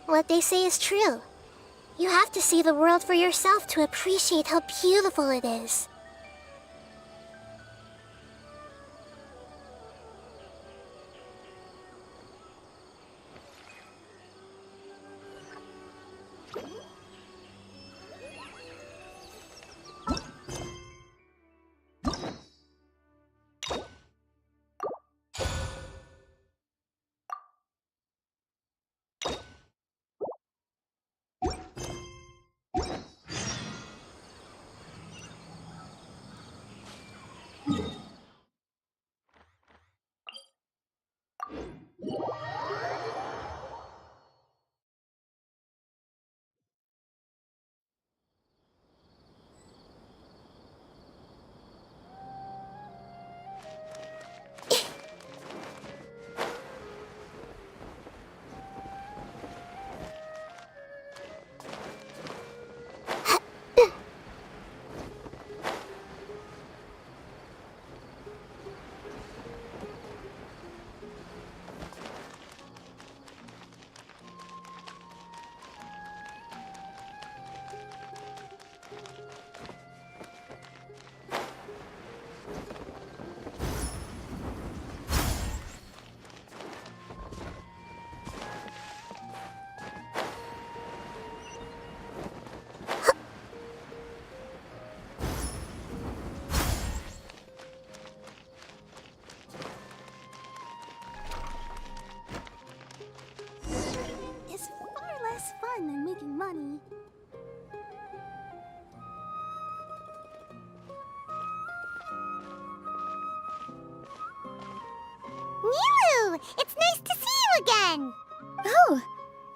What they say is true. You have to see the world for yourself to appreciate how beautiful it is. Is far less fun than making money. Nilou! It's nice to see you again! Oh,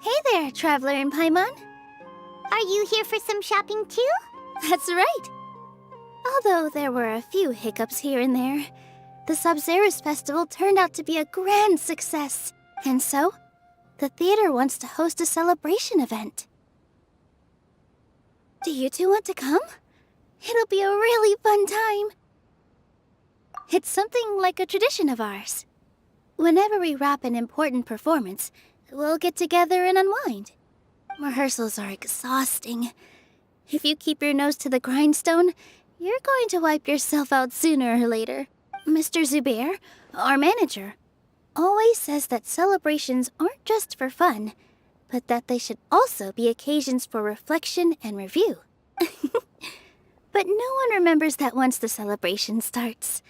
hey there, Traveler in Paimon. Are you here for some shopping too? That's right. Although there were a few hiccups here and there, the Sub-Zerus Festival turned out to be a grand success. And so, the theater wants to host a celebration event. Do you two want to come? It'll be a really fun time. It's something like a tradition of ours. Whenever we wrap an important performance, we'll get together and unwind. Rehearsals are exhausting. If you keep your nose to the grindstone, you're going to wipe yourself out sooner or later. Mr. Zubair, our manager, always says that celebrations aren't just for fun, but that they should also be occasions for reflection and review. But no one remembers that once the celebration starts.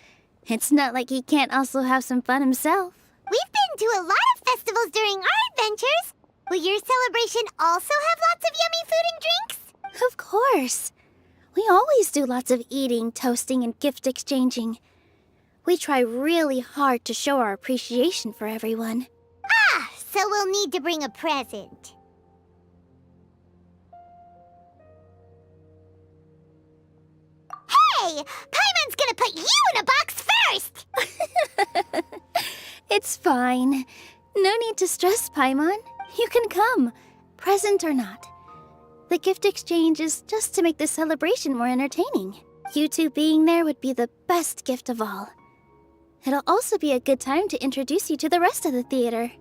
It's not like he can't also have some fun himself. We've been to a lot of festivals during our adventures. Will your celebration also have lots of yummy food and drinks? Of course. We always do lots of eating, toasting, and gift exchanging. We try really hard to show our appreciation for everyone. Ah, so we'll need to bring a present. Hey! Paimon's gonna put you in a box first! It's fine. No need to stress, Paimon. You can come, present or not. The gift exchange is just to make the celebration more entertaining. You two being there would be the best gift of all. It'll also be a good time to introduce you to the rest of the theater.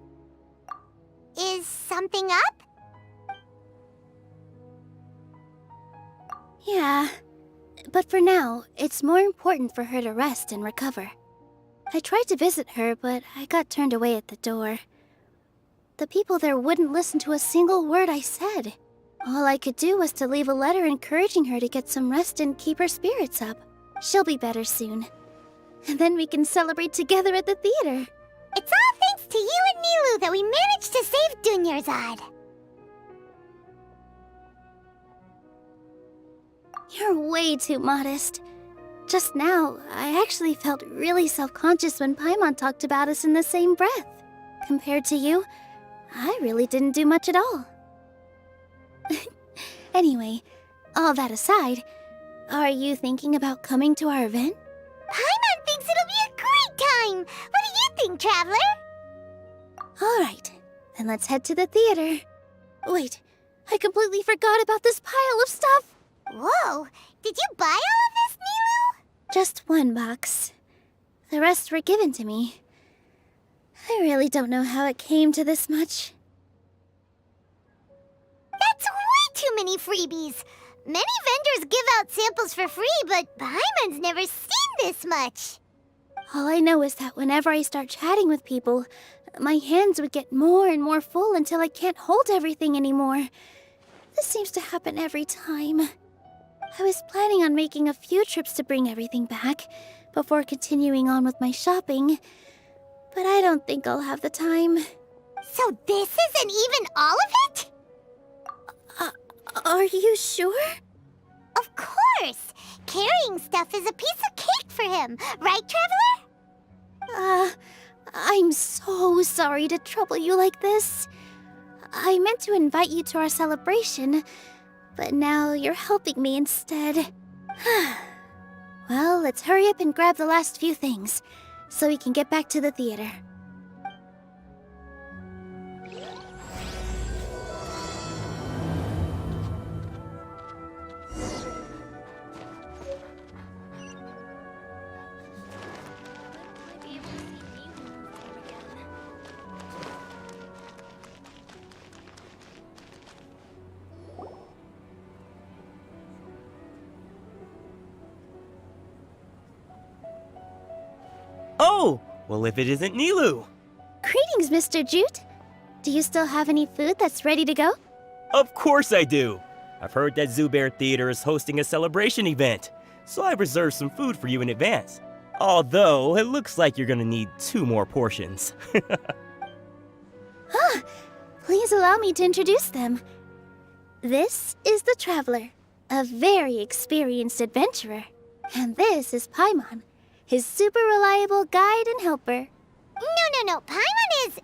Is something up? Yeah, but for now, it's more important for her to rest and recover. I tried to visit her, but I got turned away at the door. The people there wouldn't listen to a single word I said. All I could do was to leave a letter encouraging her to get some rest and keep her spirits up. She'll be better soon. And then we can celebrate together at the theater. It's all thanks to you and Nilou that we managed to save Dunyarzad. You're way too modest. Just now, I actually felt really self-conscious when Paimon talked about us in the same breath. Compared to you, I really didn't do much at all. Anyway, all that aside, are you thinking about coming to our event? Paimon thinks it'll be a great time! What do you think, Traveler? Alright, then let's head to the theater. Wait, I completely forgot about this pile of stuff! Whoa! Did you buy all of this, Nilou? Just one box. The rest were given to me. I really don't know how it came to this much. That's way too many freebies. Many vendors give out samples for free, but Paimon's never seen this much. All I know is that whenever I start chatting with people, my hands would get more and more full until I can't hold everything anymore. This seems to happen every time. I was planning on making a few trips to bring everything back before continuing on with my shopping, but I don't think I'll have the time. So this isn't even all of it? Are you sure? Of course! Carrying stuff is a piece of cake for him, right, Traveler? I'm so sorry to trouble you like this. I meant to invite you to our celebration, but now you're helping me instead. Well, let's hurry up and grab the last few things, so we can get back to the theater. Oh, well if it isn't Nilou. Greetings, Mr. Jute. Do you still have any food that's ready to go? Of course I do. I've heard that Zubair Theater is hosting a celebration event, so I've reserved some food for you in advance. Although, it looks like you're gonna need 2 more portions. Please allow me to introduce them. This is the Traveler, a very experienced adventurer. And this is Paimon, his super reliable guide and helper. No. Paimon is...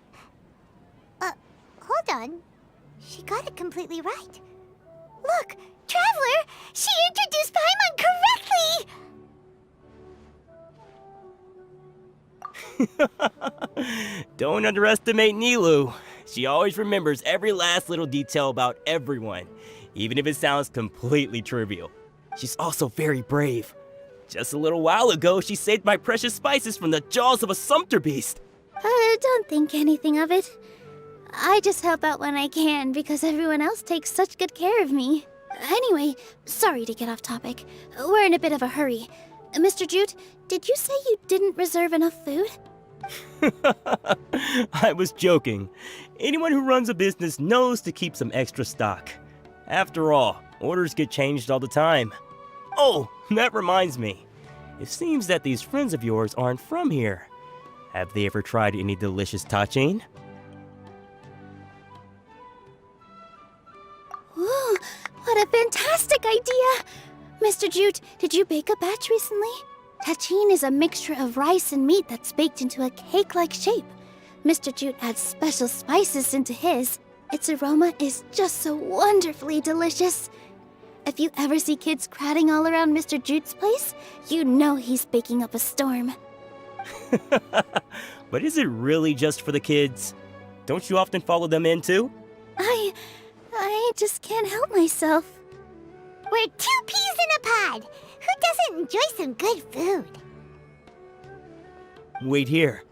hold on. She got it completely right. Look, Traveler! She introduced Paimon correctly! Don't underestimate Nilou. She always remembers every last little detail about everyone, even if it sounds completely trivial. She's also very brave. Just a little while ago, she saved my precious spices from the jaws of a sumpter beast. Don't think anything of it. I just help out when I can because everyone else takes such good care of me. Anyway, sorry to get off topic. We're in a bit of a hurry. Mr. Jute, did you say you didn't reserve enough food? I was joking. Anyone who runs a business knows to keep some extra stock. After all, orders get changed all the time. Oh, that reminds me. It seems that these friends of yours aren't from here. Have they ever tried any delicious tachin? Ooh, what a fantastic idea! Mr. Jute, did you bake a batch recently? Tachin is a mixture of rice and meat that's baked into a cake-like shape. Mr. Jute adds special spices into his. Its aroma is just so wonderfully delicious. If you ever see kids crowding all around Mr. Jute's place, you know he's baking up a storm. But is it really just for the kids? Don't you often follow them in too? I just can't help myself. We're 2 peas in a pod! Who doesn't enjoy some good food? Wait here.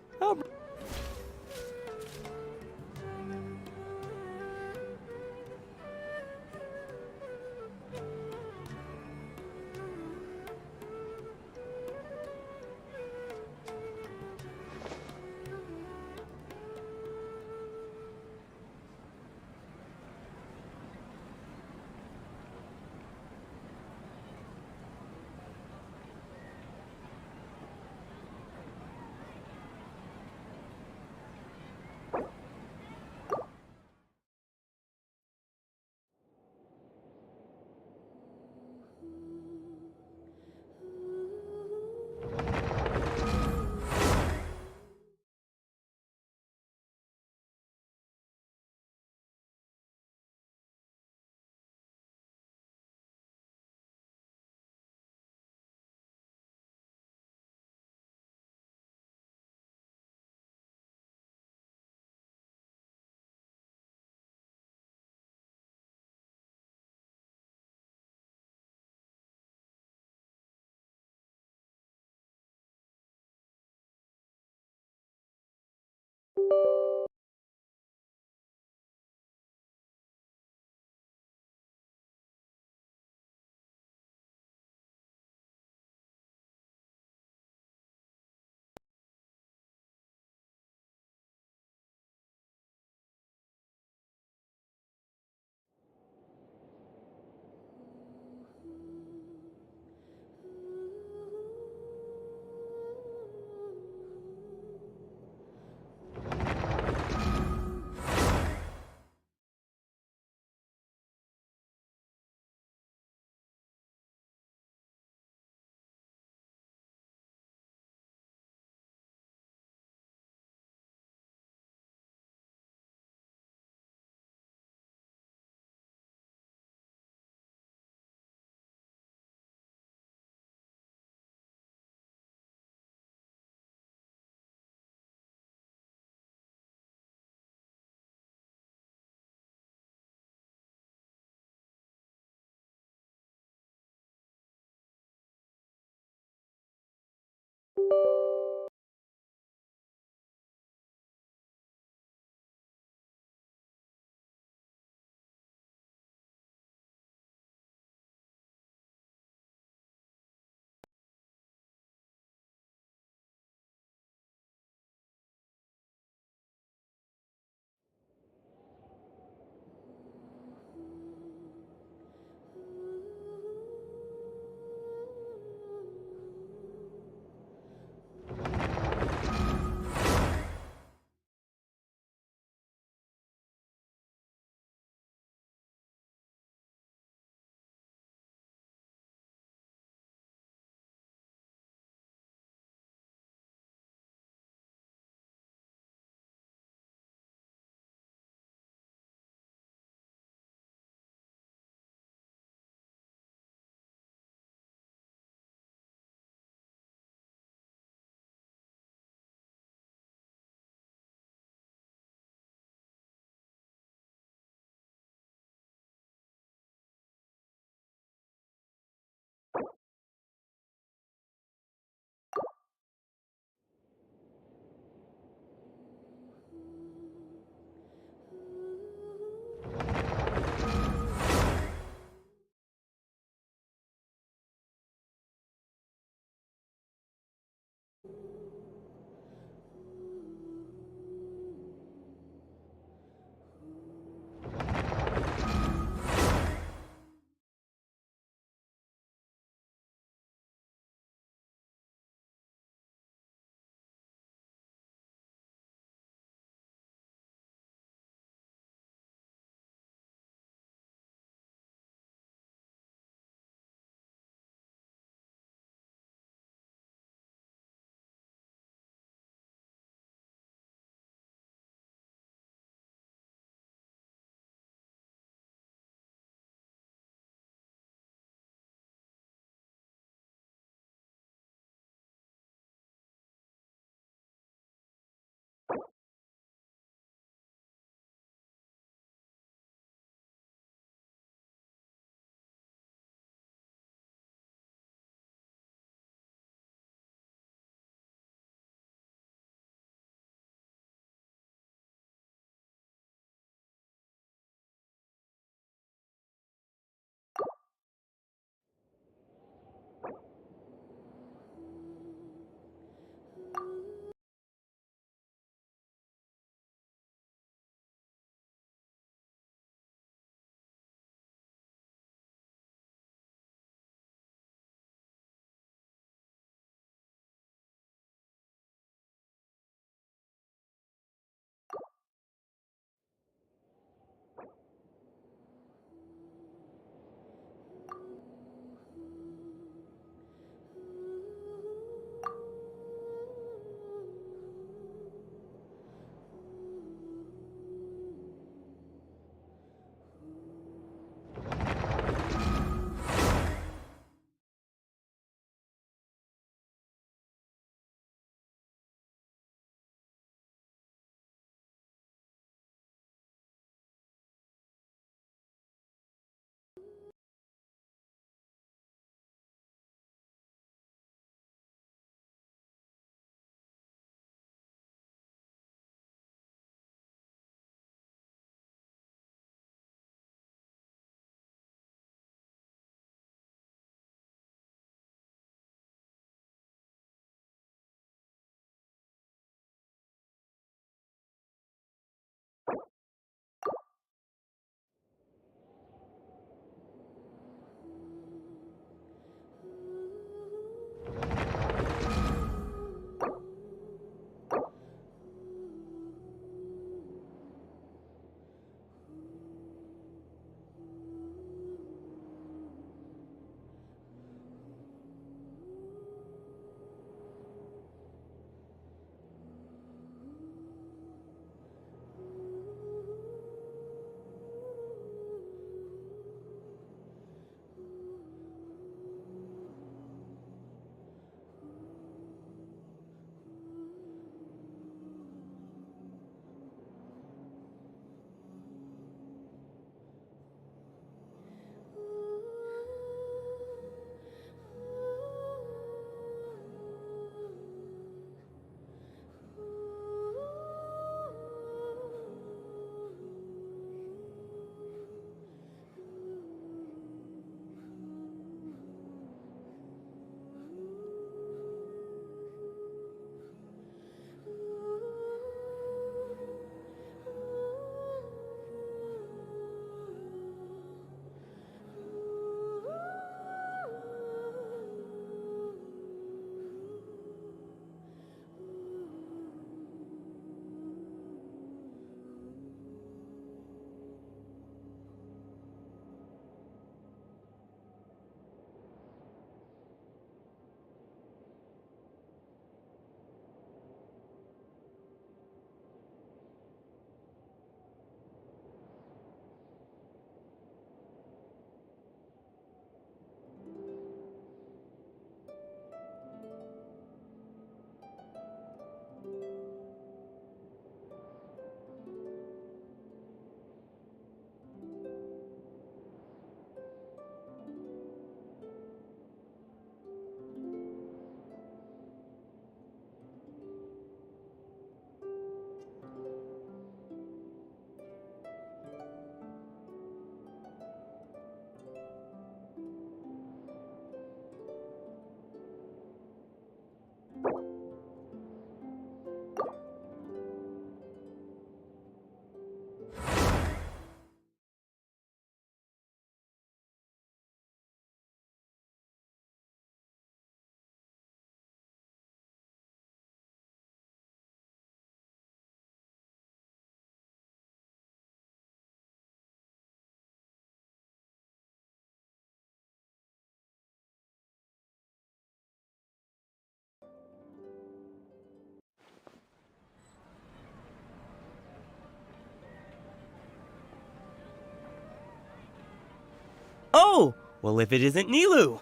Oh, well, if it isn't Nilou.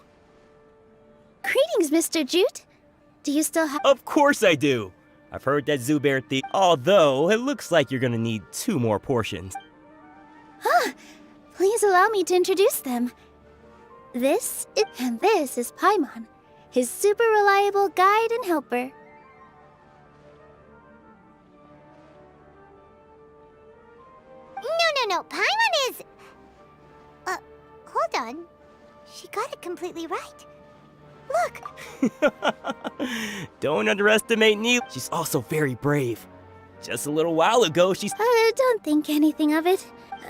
Greetings, Mr. Jute. Do you still have... Of course I do. I've heard that Zubair thief, although it looks like you're gonna need 2 more portions. Please allow me to introduce them. This is Paimon, his super reliable guide and helper. No. Paimon is... hold on. She got it completely right. Look! Don't underestimate Nilou. She's also very brave. Just a little while ago, she's... Don't think anything of it.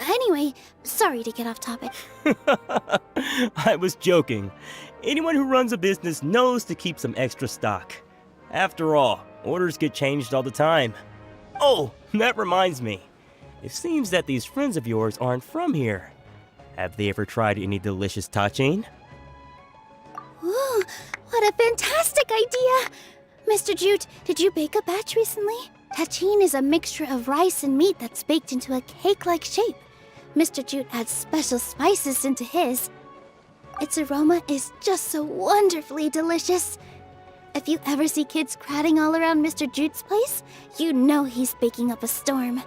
Anyway, sorry to get off topic. I was joking. Anyone who runs a business knows to keep some extra stock. After all, orders get changed all the time. Oh, that reminds me. It seems that these friends of yours aren't from here. Have they ever tried any delicious tachin? Ooh, what a fantastic idea! Mr. Jute, did you bake a batch recently? Tachin is a mixture of rice and meat that's baked into a cake-like shape. Mr. Jute adds special spices into his. Its aroma is just so wonderfully delicious. If you ever see kids crowding all around Mr. Jute's place, you know he's baking up a storm.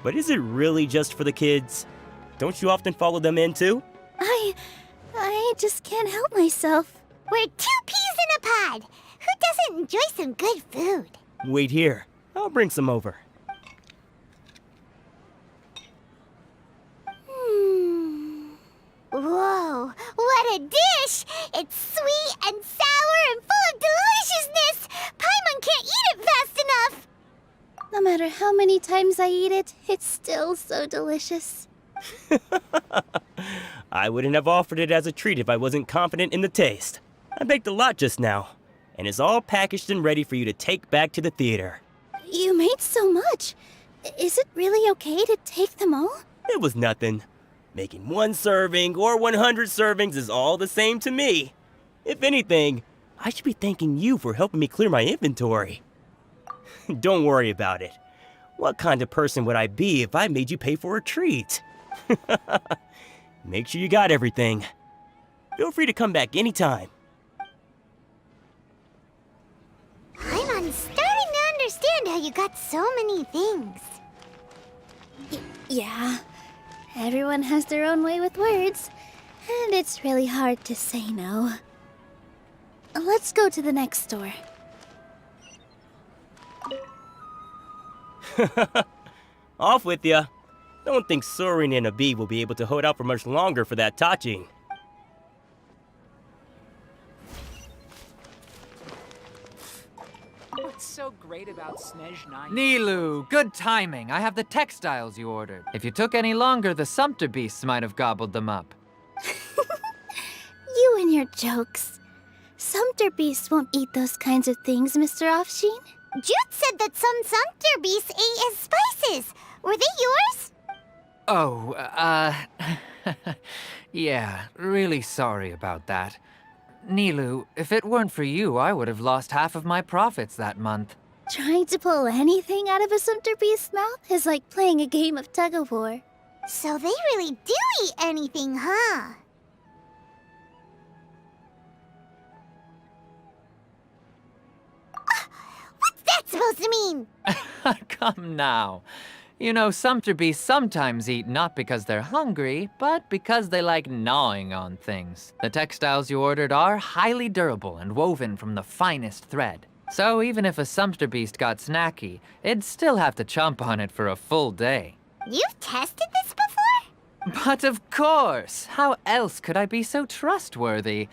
But is it really just for the kids? Don't you often follow them in too? I just can't help myself. We're 2 peas in a pod! Who doesn't enjoy some good food? Wait here. I'll bring some over. Whoa, what a dish! It's sweet and sour and full of deliciousness! Paimon can't eat it fast enough! No matter how many times I eat it, it's still so delicious. I wouldn't have offered it as a treat if I wasn't confident in the taste. I baked a lot just now, and it's all packaged and ready for you to take back to the theater. You made so much. Is it really okay to take them all? It was nothing. Making 1 serving or 100 servings is all the same to me. If anything, I should be thanking you for helping me clear my inventory. Don't worry about it. What kind of person would I be if I made you pay for a treat? Make sure you got everything. Feel free to come back anytime. I'm starting to understand how you got so many things. Yeah. Everyone has their own way with words, and it's really hard to say no. Let's go to the next store. Off with ya. Don't think Sorin and Abi will be able to hold out for much longer for that tachin. What's so great about Snezh 9? Nilou, good timing. I have the textiles you ordered. If you took any longer, the Sumpter beasts might have gobbled them up. You and your jokes. Sumpter beasts won't eat those kinds of things, Mr. Offsheen. Jute said that some Sumpter beasts ate his spices. Were they yours? Oh, yeah, really sorry about that. Nilou, if it weren't for you, I would have lost half of my profits that month. Trying to pull anything out of a Sumpter beast's mouth is like playing a game of tug-of-war. So they really do eat anything, huh? What's that supposed to mean? Come now. You know, Sumpter beasts sometimes eat not because they're hungry, but because they like gnawing on things. The textiles you ordered are highly durable and woven from the finest thread. So even if a Sumpter beast got snacky, it'd still have to chomp on it for a full day. You've tested this before? But of course! How else could I be so trustworthy?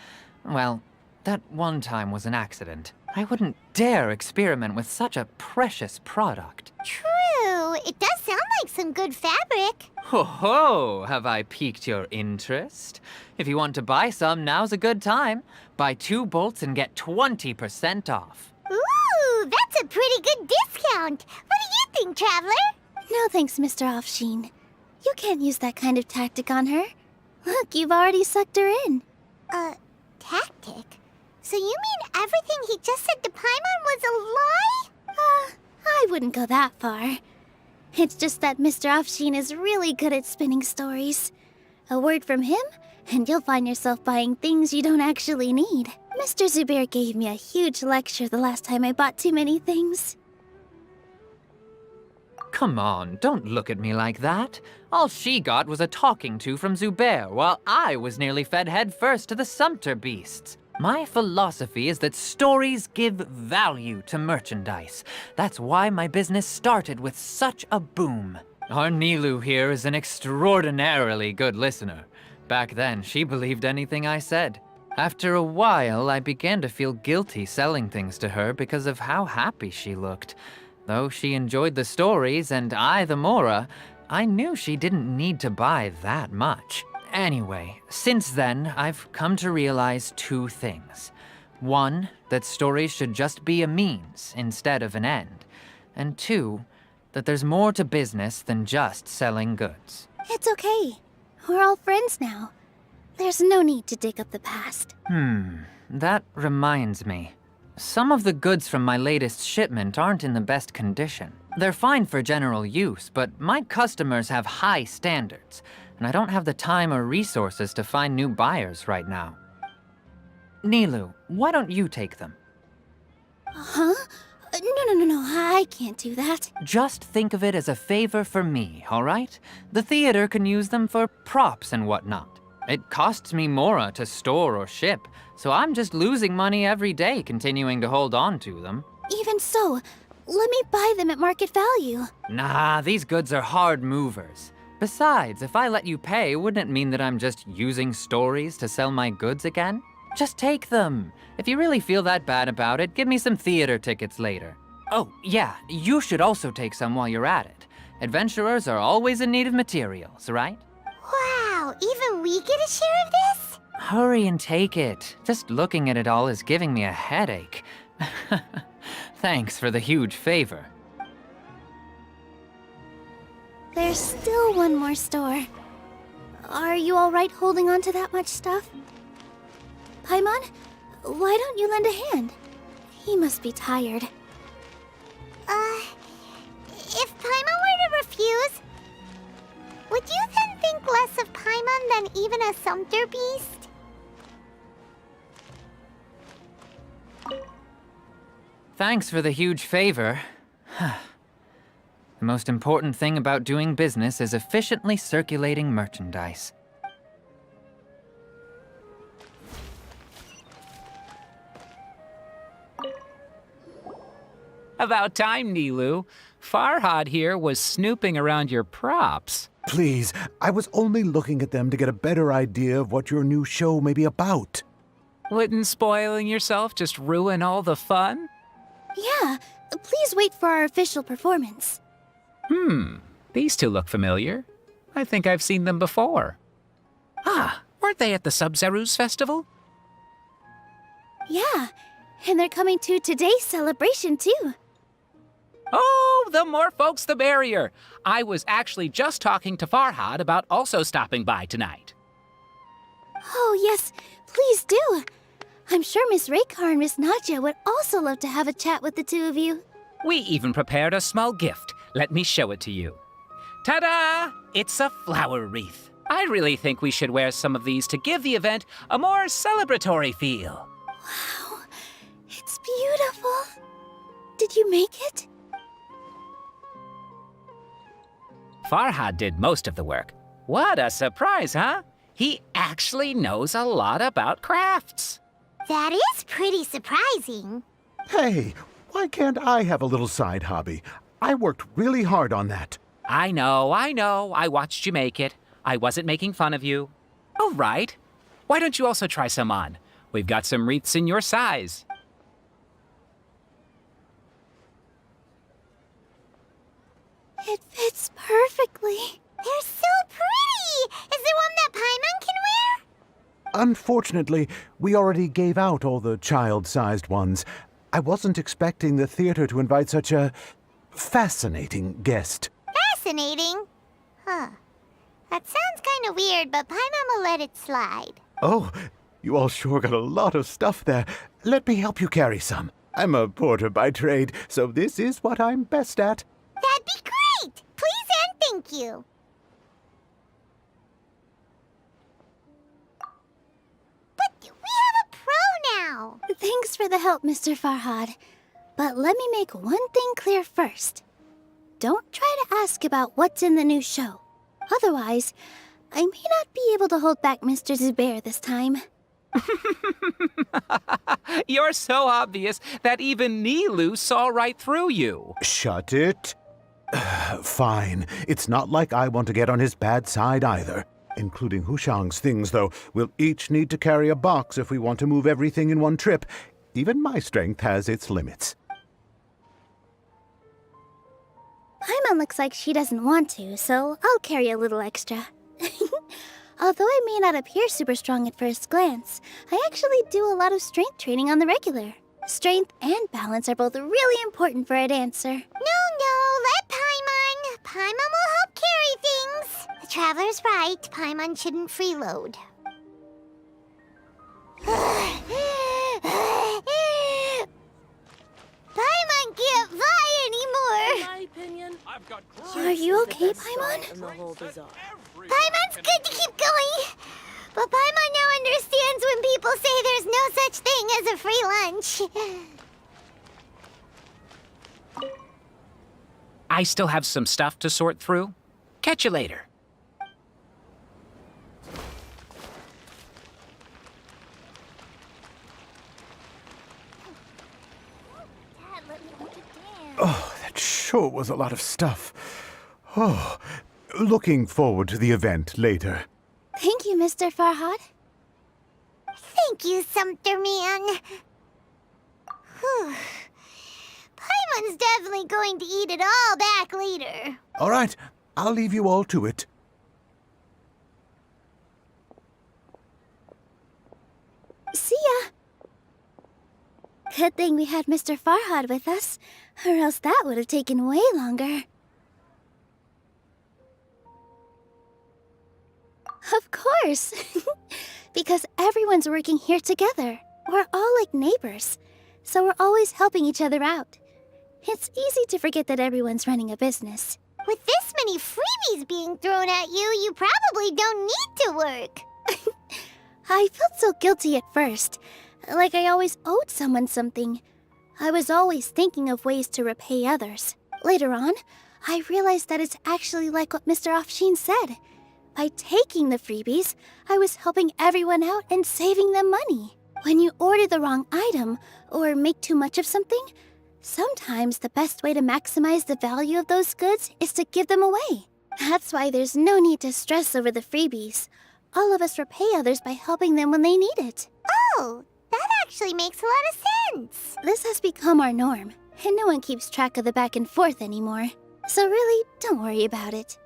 Well, that one time was an accident. I wouldn't dare experiment with such a precious product. True. It does sound like some good fabric. Ho ho! Have I piqued your interest? If you want to buy some, now's a good time. Buy 2 bolts and get 20% off. Ooh, that's a pretty good discount. What do you think, Traveler? No thanks, Mr. Offsheen. You can't use that kind of tactic on her. Look, you've already sucked her in. Tactic? So you mean everything he just said to Paimon was a lie? I wouldn't go that far. It's just that Mr. Offsheen is really good at spinning stories. A word from him, and you'll find yourself buying things you don't actually need. Mr. Zubair gave me a huge lecture the last time I bought too many things. Come on, don't look at me like that. All she got was a talking to from Zubair, while I was nearly fed headfirst to the Sumpter beasts. My philosophy is that stories give value to merchandise. That's why my business started with such a boom. Our Nilou here is an extraordinarily good listener. Back then, she believed anything I said. After a while, I began to feel guilty selling things to her because of how happy she looked. Though she enjoyed the stories and I the Mora, I knew she didn't need to buy that much. Anyway, since then, I've come to realize two things. One, that stories should just be a means instead of an end. And two, that there's more to business than just selling goods. It's okay. We're all friends now. There's no need to dig up the past. That reminds me. Some of the goods from my latest shipment aren't in the best condition. They're fine for general use, but my customers have high standards, and I don't have the time or resources to find new buyers right now. Nilou, why don't you take them? Huh? No, I can't do that. Just think of it as a favor for me, all right? The theater can use them for props and whatnot. It costs me Mora to store or ship, so I'm just losing money every day continuing to hold on to them. Even so, let me buy them at market value. Nah, these goods are hard movers. Besides, if I let you pay, wouldn't it mean that I'm just using stories to sell my goods again? Just take them. If you really feel that bad about it, give me some theater tickets later. Oh, yeah, you should also take some while you're at it. Adventurers are always in need of materials, right? Wow, even we get a share of this? Hurry and take it. Just looking at it all is giving me a headache. Thanks for the huge favor. There's still one more store. Are you all right holding on to that much stuff? Paimon, why don't you lend a hand? He must be tired. If Paimon were to refuse, would you then think less of Paimon than even a Sumpter beast? Thanks for the huge favor. The most important thing about doing business is efficiently circulating merchandise. About time, Nilou. Farhad here was snooping around your props. Please, I was only looking at them to get a better idea of what your new show may be about. Wouldn't spoiling yourself just ruin all the fun? Yeah, please wait for our official performance. These two look familiar. I think I've seen them before. Ah, weren't they at the Sub-Zerus festival? Yeah, and they're coming to today's celebration too. Oh, the more folks the merrier. I was actually just talking to Farhad about also stopping by tonight. Oh yes, please do. I'm sure Miss Raykar and Miss Nadja would also love to have a chat with the two of you. We even prepared a small gift. Let me show it to you. Ta-da! It's a flower wreath. I really think we should wear some of these to give the event a more celebratory feel. Wow, it's beautiful. Did you make it? Farhad did most of the work. What a surprise, huh? He actually knows a lot about crafts. That is pretty surprising. Hey, why can't I have a little side hobby? I worked really hard on that. I know. I watched you make it. I wasn't making fun of you. All right. Why don't you also try some on? We've got some wreaths in your size. It fits perfectly. They're so pretty! Is there one that Paimon can wear? Unfortunately, we already gave out all the child-sized ones. I wasn't expecting the theater to invite such a fascinating guest. Fascinating. Huh. That sounds kind of weird, but Paimon will let it slide. Oh, you all sure got a lot of stuff there. Let me help you carry some. I'm a porter by trade, so this is what I'm best at. That'd be great! Please and thank you. now. Thanks for the help, Mr. Farhad. But let me make one thing clear first. Don't try to ask about what's in the new show. Otherwise, I may not be able to hold back Mr. Zubair this time. You're so obvious that even Nilou saw right through you. Shut it. Fine. It's not like I want to get on his bad side either. Including Hushang's things, though. We'll each need to carry a box if we want to move everything in one trip. Even my strength has its limits. Paimon looks like she doesn't want to, so I'll carry a little extra. Although I may not appear super strong at first glance, I actually do a lot of strength training on the regular. Strength and balance are both really important for a dancer. No, let Paimon. Paimon will help carry things. The Traveler's right. Paimon shouldn't freeload. Paimon can't fly anymore. my opinion, Are you okay, Paimon? in the whole bazaar. Paimon's good to keep going. But Paimon now understands when people say there's no such thing as a free lunch. I still have some stuff to sort through. Catch you later. Oh, that sure was a lot of stuff. Oh, looking forward to the event later. Thank you, Mr. Farhad. Thank you, Sumpter Man. Whew. Paimon's definitely going to eat it all back later. All right, I'll leave you all to it. See ya! Good thing we had Mr. Farhad with us, or else that would have taken way longer. Of course! Because everyone's working here together. We're all like neighbors, so we're always helping each other out. It's easy to forget that everyone's running a business. With this many freebies being thrown at you, you probably don't need to work. I felt so guilty at first, like I always owed someone something. I was always thinking of ways to repay others. Later on, I realized that it's actually like what Mr. Afshin said. By taking the freebies, I was helping everyone out and saving them money. When you order the wrong item or make too much of something, sometimes the best way to maximize the value of those goods is to give them away. That's why there's no need to stress over the freebies. All of us repay others by helping them when they need it. Oh, that actually makes a lot of sense. This has become our norm, and no one keeps track of the back and forth anymore. So really, don't worry about it.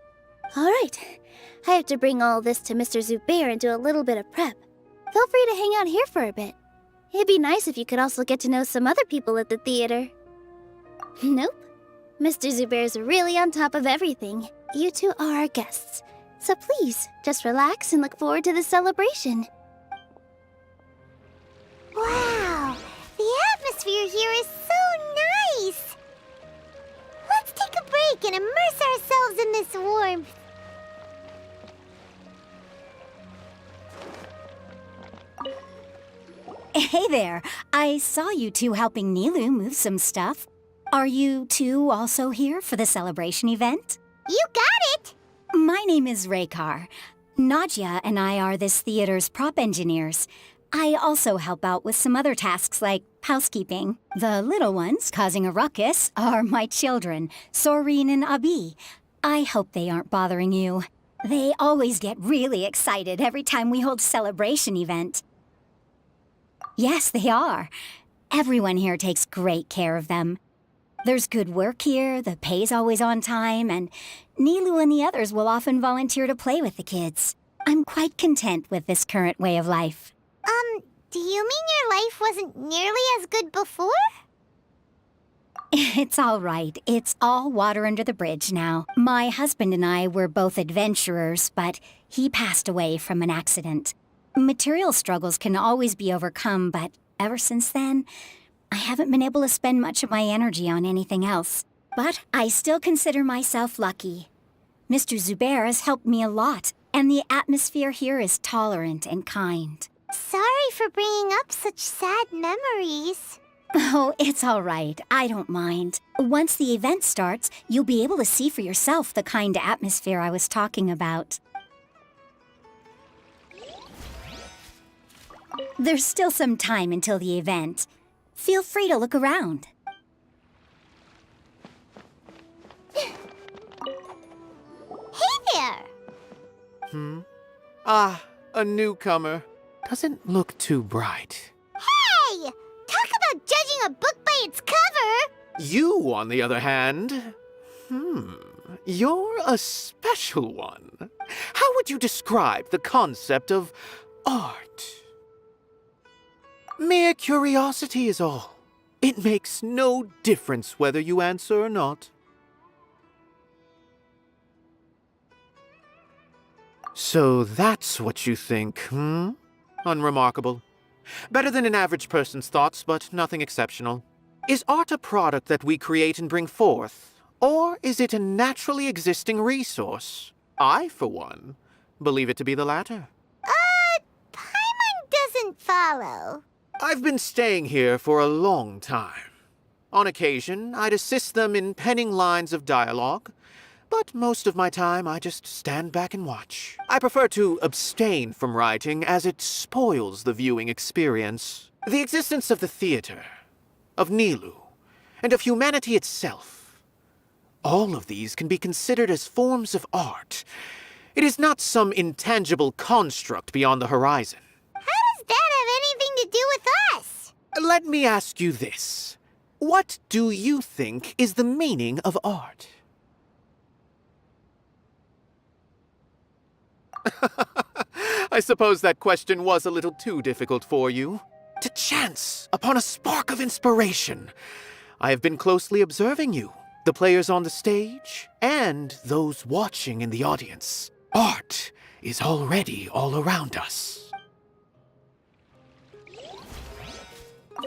All right, I have to bring all this to Mr. Zubair and do a little bit of prep. Feel free to hang out here for a bit. It'd be nice if you could also get to know some other people at the theater. Nope. Mr. Zubair's really on top of everything. You two are our guests. So please, just relax and look forward to the celebration. Wow, the atmosphere here is so nice. Let's take a break and immerse ourselves in this warmth. Hey there. I saw you two helping Nilou move some stuff. Are you two also here for the celebration event? You got it! My name is Raykar. Nadia and I are this theater's prop engineers. I also help out with some other tasks like housekeeping. The little ones causing a ruckus are my children, Soreen and Abi. I hope they aren't bothering you. They always get really excited every time we hold a celebration event. Yes, they are. Everyone here takes great care of them. There's good work here, the pay's always on time, and Nilou and the others will often volunteer to play with the kids. I'm quite content with this current way of life. Do you mean your life wasn't nearly as good before? It's all right. It's all water under the bridge now. My husband and I were both adventurers, but he passed away from an accident. Material struggles can always be overcome, but ever since then, I haven't been able to spend much of my energy on anything else. But I still consider myself lucky. Mr. Zubair has helped me a lot, and the atmosphere here is tolerant and kind. Sorry for bringing up such sad memories. Oh, it's all right. I don't mind. Once the event starts, you'll be able to see for yourself the kind of atmosphere I was talking about. There's still some time until the event. Feel free to look around. Hey there! Ah, a newcomer. Doesn't look too bright. Hey! Talk about judging a book by its cover! You, on the other hand, you're a special one. How would you describe the concept of art? Mere curiosity is all. It makes no difference whether you answer or not. So that's what you think, Unremarkable. Better than an average person's thoughts, but nothing exceptional. Is art a product that we create and bring forth? Or is it a naturally existing resource? I, for one, believe it to be the latter. Paimon doesn't follow. I've been staying here for a long time. On occasion, I'd assist them in penning lines of dialogue, but most of my time I just stand back and watch. I prefer to abstain from writing as it spoils the viewing experience. The existence of the theater, of Nilou, and of humanity itself. All of these can be considered as forms of art. It is not some intangible construct beyond the horizon. How does that have anything to do with us? Let me ask you this. What do you think is the meaning of art? I suppose that question was a little too difficult for you. To chance upon a spark of inspiration. I have been closely observing you, the players on the stage, and those watching in the audience. Art is already all around us.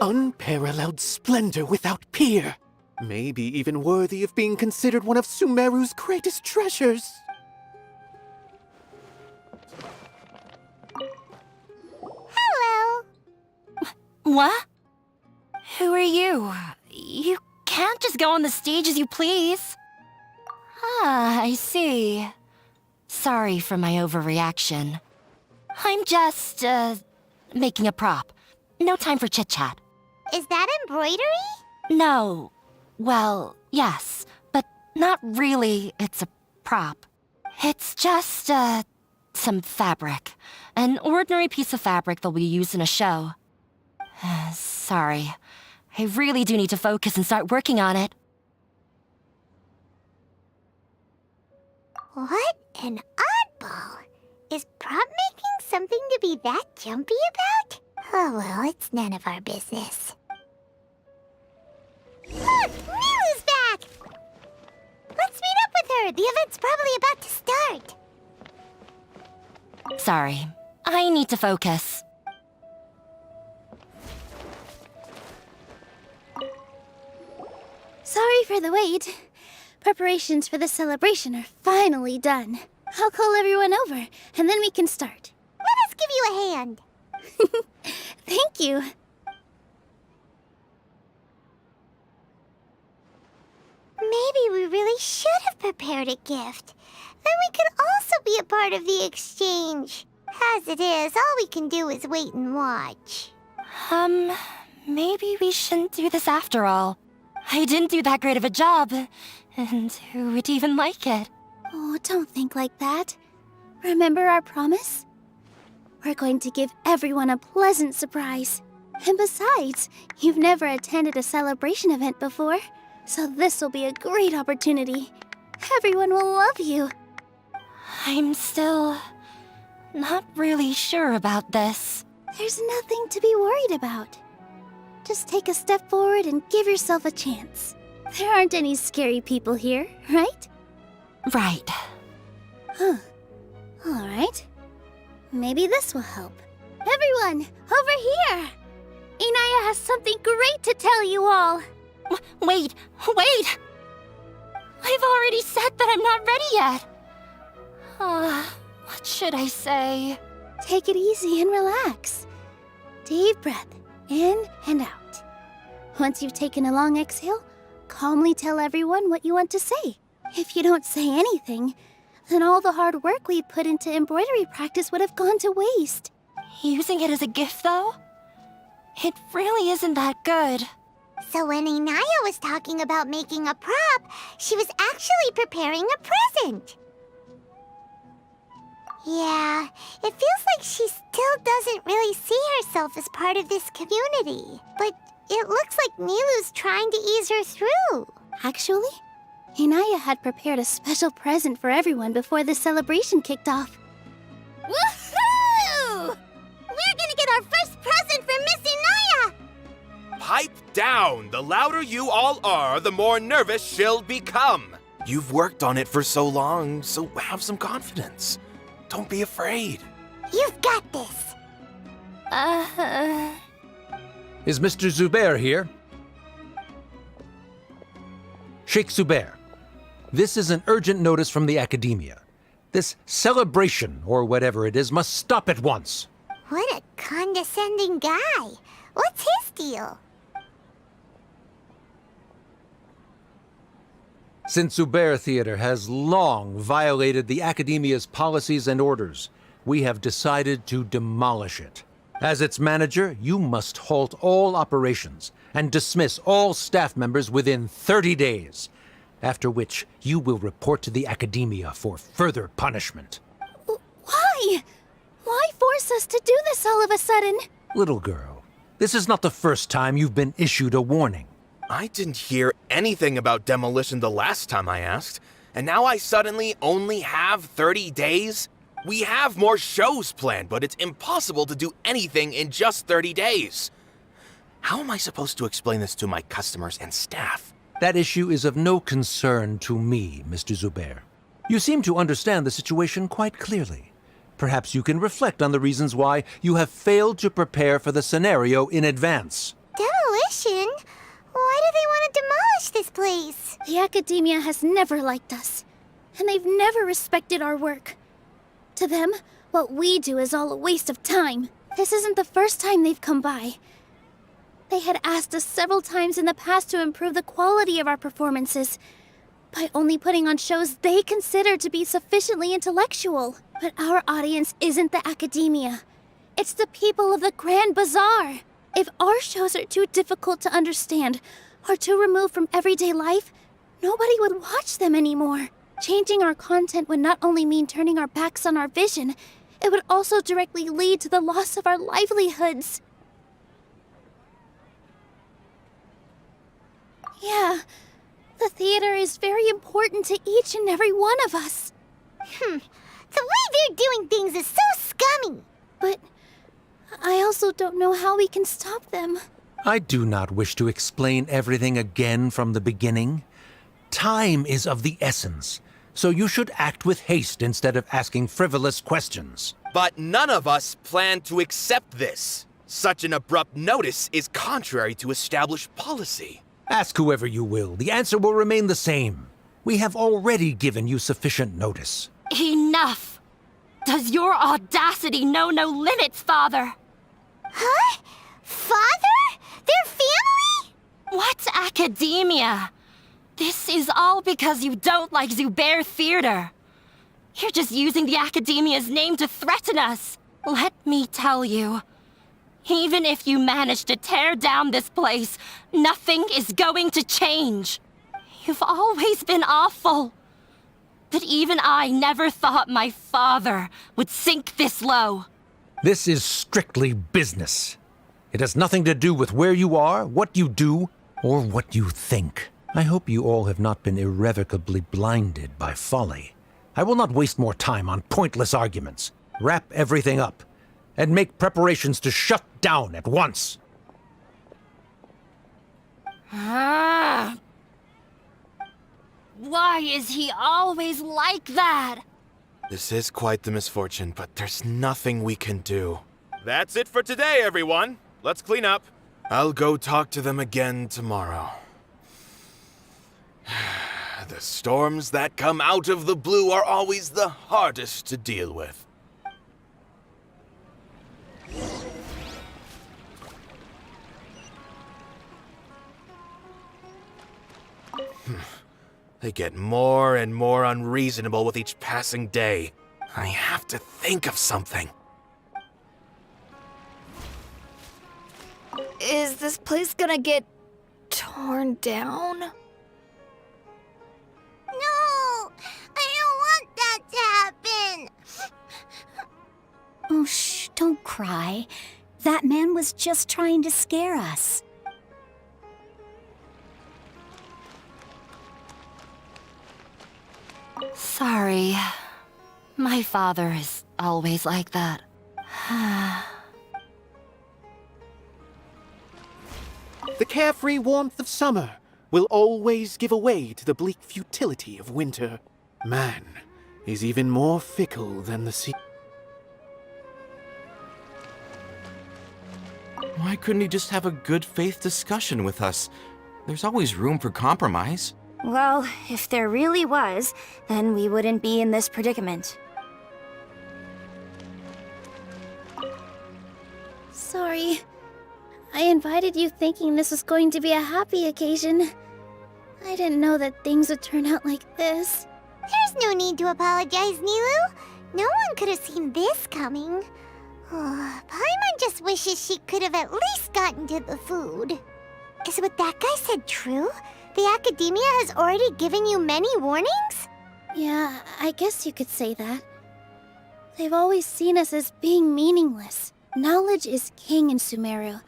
Unparalleled splendor without peer. Maybe even worthy of being considered one of Sumeru's greatest treasures. Hello. What? Who are you? You can't just go on the stage as you please. Ah, I see. Sorry for my overreaction. I'm just, making a prop. No time for chit-chat. Is that embroidery? No. Well, yes, but not really. It's a prop. It's just, some fabric. An ordinary piece of fabric that'll be used in a show. Sorry. I really do need to focus and start working on it. What an oddball. Is prop making something to be that jumpy about? Oh well, it's none of our business. Look! Nilou's back! Let's meet up with her! The event's probably about to start! Sorry. I need to focus. Sorry for the wait. Preparations for the celebration are finally done. I'll call everyone over, and then we can start. Let us give you a hand. Thank you. Maybe we really should have prepared a gift. Then we could also be a part of the exchange. As it is, all we can do is wait and watch. Maybe we shouldn't do this after all. I didn't do that great of a job, and who would even like it? Oh, don't think like that. Remember our promise? We're going to give everyone a pleasant surprise. And besides, you've never attended a celebration event before, so this will be a great opportunity. Everyone will love you. I'm still not really sure about this. There's nothing to be worried about. Just take a step forward and give yourself a chance. There aren't any scary people here, right? Right. Huh. All right. Maybe this will help. Everyone, over here! Inaya has something great to tell you all. Wait! I've already said that I'm not ready yet. What should I say? Take it easy and relax. Deep breath, in and out. Once you've taken a long exhale, calmly tell everyone what you want to say. If you don't say anything, then all the hard work we put into embroidery practice would have gone to waste. Using it as a gift, though? It really isn't that good. So when Inaya was talking about making a prop, she was actually preparing a present. Yeah, it feels like she still doesn't really see herself as part of this community. But it looks like Nilou's trying to ease her through. Actually, Inaya had prepared a special present for everyone before the celebration kicked off. Woohoo! We're gonna get our first present for Miss Inaya! Pipe down! The louder you all are, the more nervous she'll become. You've worked on it for so long, so have some confidence. Don't be afraid. You've got this. Is Mr. Zubair here? Sheikh Zubair, this is an urgent notice from the Academia. This celebration, or whatever it is, must stop at once. What a condescending guy. What's his deal? Since Zubair Theater has long violated the Academia's policies and orders, we have decided to demolish it. As its manager, you must halt all operations and dismiss all staff members within 30 days, after which you will report to the Academia for further punishment. Why? Why force us to do this all of a sudden? Little girl, this is not the first time you've been issued a warning. I didn't hear anything about demolition the last time I asked, and now I suddenly only have 30 days? We have more shows planned, but it's impossible to do anything in just 30 days. How am I supposed to explain this to my customers and staff? That issue is of no concern to me, Mr. Zubair. You seem to understand the situation quite clearly. Perhaps you can reflect on the reasons why you have failed to prepare for the scenario in advance. Demolition? Why do they want to demolish this place? The Academia has never liked us, and they've never respected our work. To them, what we do is all a waste of time. This isn't the first time they've come by. They had asked us several times in the past to improve the quality of our performances by only putting on shows they consider to be sufficiently intellectual. But our audience isn't the Academia. It's the people of the Grand Bazaar. If our shows are too difficult to understand or too removed from everyday life, nobody would watch them anymore. Changing our content would not only mean turning our backs on our vision, it would also directly lead to the loss of our livelihoods. Yeah, the theater is very important to each and every one of us. The way they're doing things is so scummy. But I also don't know how we can stop them. I do not wish to explain everything again from the beginning. Time is of the essence, so you should act with haste instead of asking frivolous questions. But none of us plan to accept this. Such an abrupt notice is contrary to established policy. Ask whoever you will, the answer will remain the same. We have already given you sufficient notice. Enough! Does your audacity know no limits, Father? Huh? Father? Their family? What's academia? This is all because you don't like Zubair Theater. You're just using the Academia's name to threaten us. Let me tell you, even if you manage to tear down this place, nothing is going to change. You've always been awful. But even I never thought my father would sink this low. This is strictly business. It has nothing to do with where you are, what you do, or what you think. I hope you all have not been irrevocably blinded by folly. I will not waste more time on pointless arguments. Wrap everything up, and make preparations to shut down at once. Why is he always like that? This is quite the misfortune, but there's nothing we can do. That's it for today, everyone. Let's clean up. I'll go talk to them again tomorrow. The storms that come out of the blue are always the hardest to deal with. They get more and more unreasonable with each passing day. I have to think of something. Is this place gonna get torn down? No! I don't want that to happen! Oh, shh, don't cry. That man was just trying to scare us. Sorry. My father is always like that. The carefree warmth of summer will always give way to the bleak futility of winter. Man is even more fickle than the sea. Why couldn't he just have a good faith discussion with us? There's always room for compromise. Well, if there really was, then we wouldn't be in this predicament. Sorry. I invited you thinking this was going to be a happy occasion. I didn't know that things would turn out like this. There's no need to apologize, Nilou. No one could have seen this coming. Paimon just wishes she could have at least gotten to the food. Is what that guy said true? The Academia has already given you many warnings? Yeah, I guess you could say that. They've always seen us as being meaningless. Knowledge is king in Sumeru,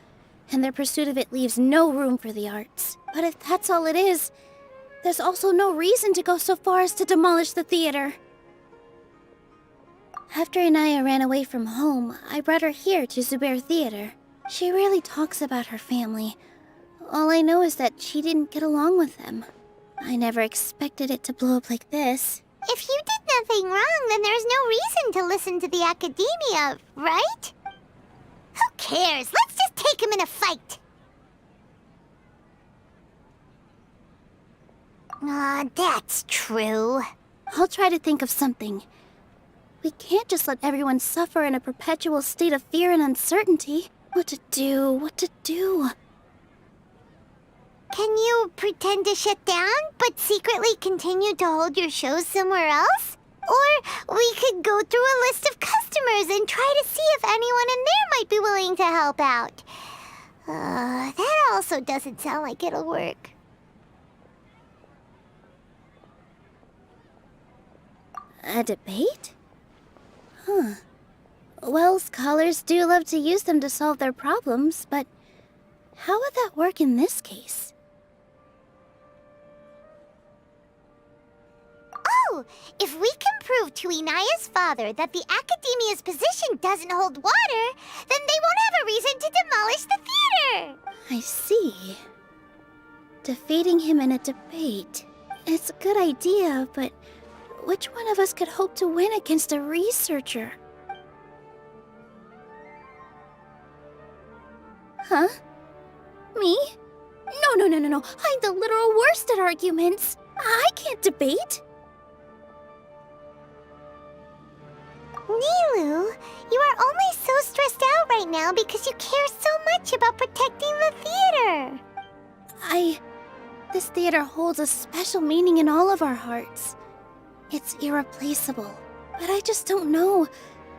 and their pursuit of it leaves no room for the arts. But if that's all it is, there's also no reason to go so far as to demolish the theater. After Inaya ran away from home, I brought her here to Zubair Theater. She rarely talks about her family. All I know is that she didn't get along with them. I never expected it to blow up like this. If you did nothing wrong, then there's no reason to listen to the Academia, right? Who cares? Let's just take him in a fight! That's true. I'll try to think of something. We can't just let everyone suffer in a perpetual state of fear and uncertainty. What to do, what to do. Can you pretend to shut down, but secretly continue to hold your shows somewhere else? Or we could go through a list of customers and try to see if anyone in there might be willing to help out. That also doesn't sound like it'll work. A debate? Huh. Well, scholars do love to use them to solve their problems, but how would that work in this case? Oh, if we can prove to Inaya's father that the Academia's position doesn't hold water, then they won't have a reason to demolish the theater! I see. Defeating him in a debate. It's a good idea, but which one of us could hope to win against a researcher? Huh? Me? No. I'm the literal worst at arguments. I can't debate. Nilou, you are only so stressed out right now because you care so much about protecting the theater. This theater holds a special meaning in all of our hearts. It's irreplaceable. But I just don't know.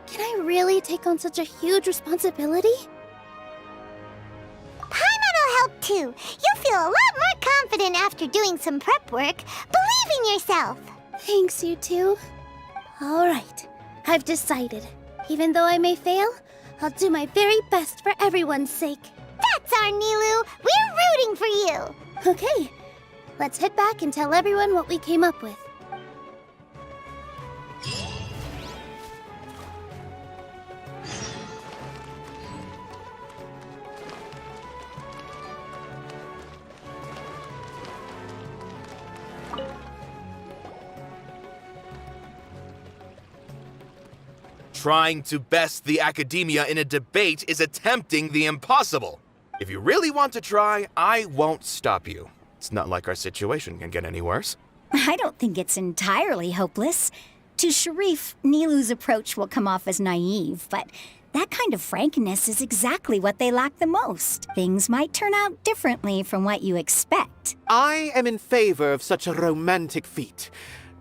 Can I really take on such a huge responsibility? Paimon will help too. You'll feel a lot more confident after doing some prep work. Believe in yourself. Thanks, you two. All right. I've decided. Even though I may fail, I'll do my very best for everyone's sake. That's our Nilou. We're rooting for you. Okay. Let's head back and tell everyone what we came up with. Trying to best the Academia in a debate is attempting the impossible. If you really want to try, I won't stop you. It's not like our situation can get any worse. I don't think it's entirely hopeless. To Sharif, Nilou's approach will come off as naive, but That kind of frankness is exactly what they lack the most. Things might turn out differently from what you expect. I am in favor of such a romantic feat.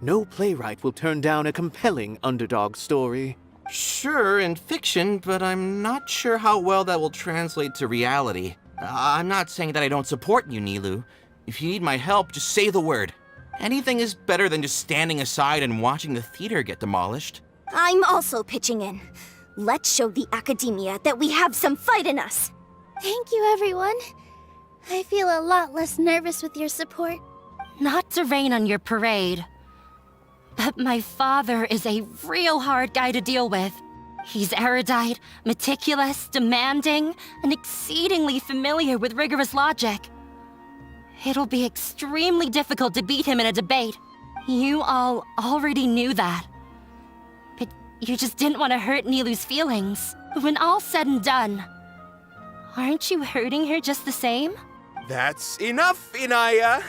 No playwright will turn down a compelling underdog story. Sure, in fiction, but I'm not sure how well that will translate to reality. I'm not saying that I don't support you, Nilou. If you need my help, just say the word. Anything is better than just standing aside and watching the theater get demolished. I'm also pitching in. Let's show the academia that we have some fight in us. Thank you, everyone. I feel a lot less nervous with your support. Not to rain on your parade, but my father is a real hard guy to deal with. He's erudite, meticulous, demanding, and exceedingly familiar with rigorous logic. It'll be extremely difficult to beat him in a debate. You all already knew that. But you just didn't want to hurt Nilou's feelings. When all's said and done, aren't you hurting her just the same? That's enough, Inaya!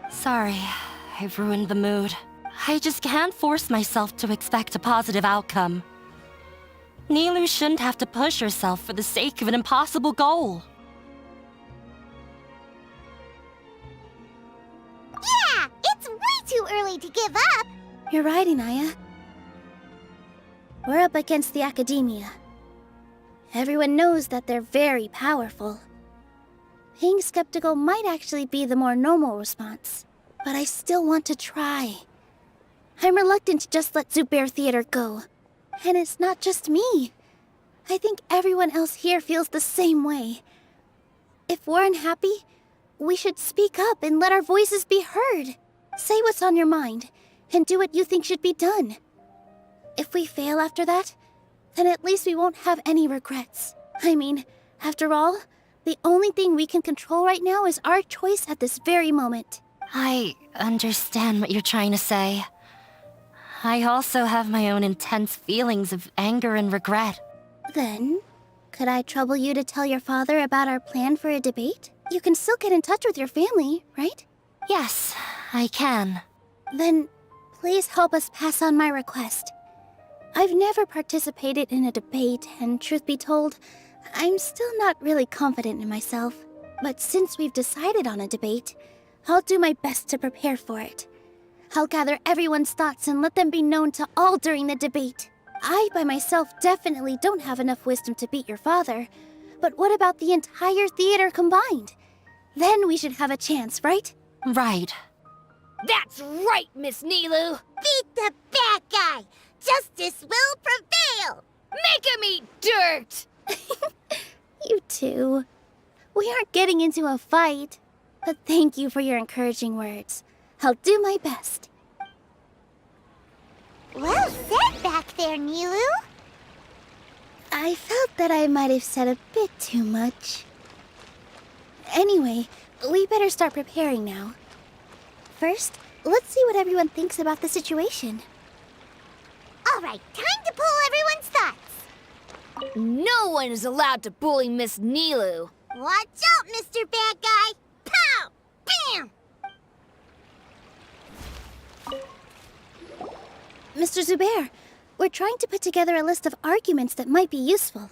Sorry, I've ruined the mood. I just can't force myself to expect a positive outcome. Nilou shouldn't have to push herself for the sake of an impossible goal. Yeah, it's way too early to give up. You're right, Inaya. We're up against the academia. Everyone knows that they're very powerful. Being skeptical might actually be the more normal response, but I still want to try. I'm reluctant to just let Zubair Theater go. And it's not just me. I think everyone else here feels the same way. If we're unhappy, we should speak up and let our voices be heard. Say what's on your mind, and do what you think should be done. If we fail after that, then at least we won't have any regrets. I mean, after all, the only thing we can control right now is our choice at this very moment. I understand what you're trying to say. I also have my own intense feelings of anger and regret. Then, could I trouble you to tell your father about our plan for a debate? You can still get in touch with your family, right? Yes, I can. Then, please help us pass on my request. I've never participated in a debate, and truth be told, I'm still not really confident in myself. But since we've decided on a debate, I'll do my best to prepare for it. I'll gather everyone's thoughts and let them be known to all during the debate. I, by myself, definitely don't have enough wisdom to beat your father. But what about the entire theater combined? Then we should have a chance, right? Right. That's right, Miss Nilou! Beat the bad guy! Justice will prevail! Make him eat dirt! You two. We aren't getting into a fight. But thank you for your encouraging words. I'll do my best. Well said back there, Nilou. I felt that I might have said a bit too much. Anyway, we better start preparing now. First, let's see what everyone thinks about the situation. All right, time to pull everyone's thoughts. No one is allowed to bully Miss Nilou. Watch out, Mr. Bad Guy! Pow! Bam! Mr. Zubair, we're trying to put together a list of arguments that might be useful.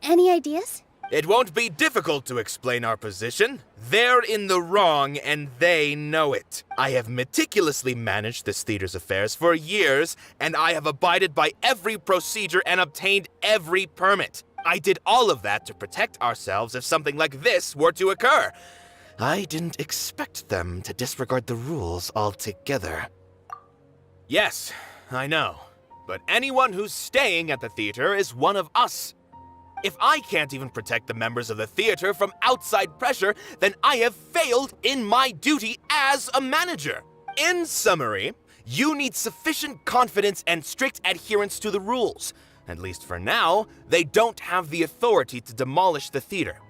Any ideas? It won't be difficult to explain our position. They're in the wrong, and they know it. I have meticulously managed this theater's affairs for years, and I have abided by every procedure and obtained every permit. I did all of that to protect ourselves if something like this were to occur. I didn't expect them to disregard the rules altogether. Yes, I know. But anyone who's staying at the theater is one of us. If I can't even protect the members of the theater from outside pressure, then I have failed in my duty as a manager. In summary, you need sufficient confidence and strict adherence to the rules. At least for now, they don't have the authority to demolish the theater.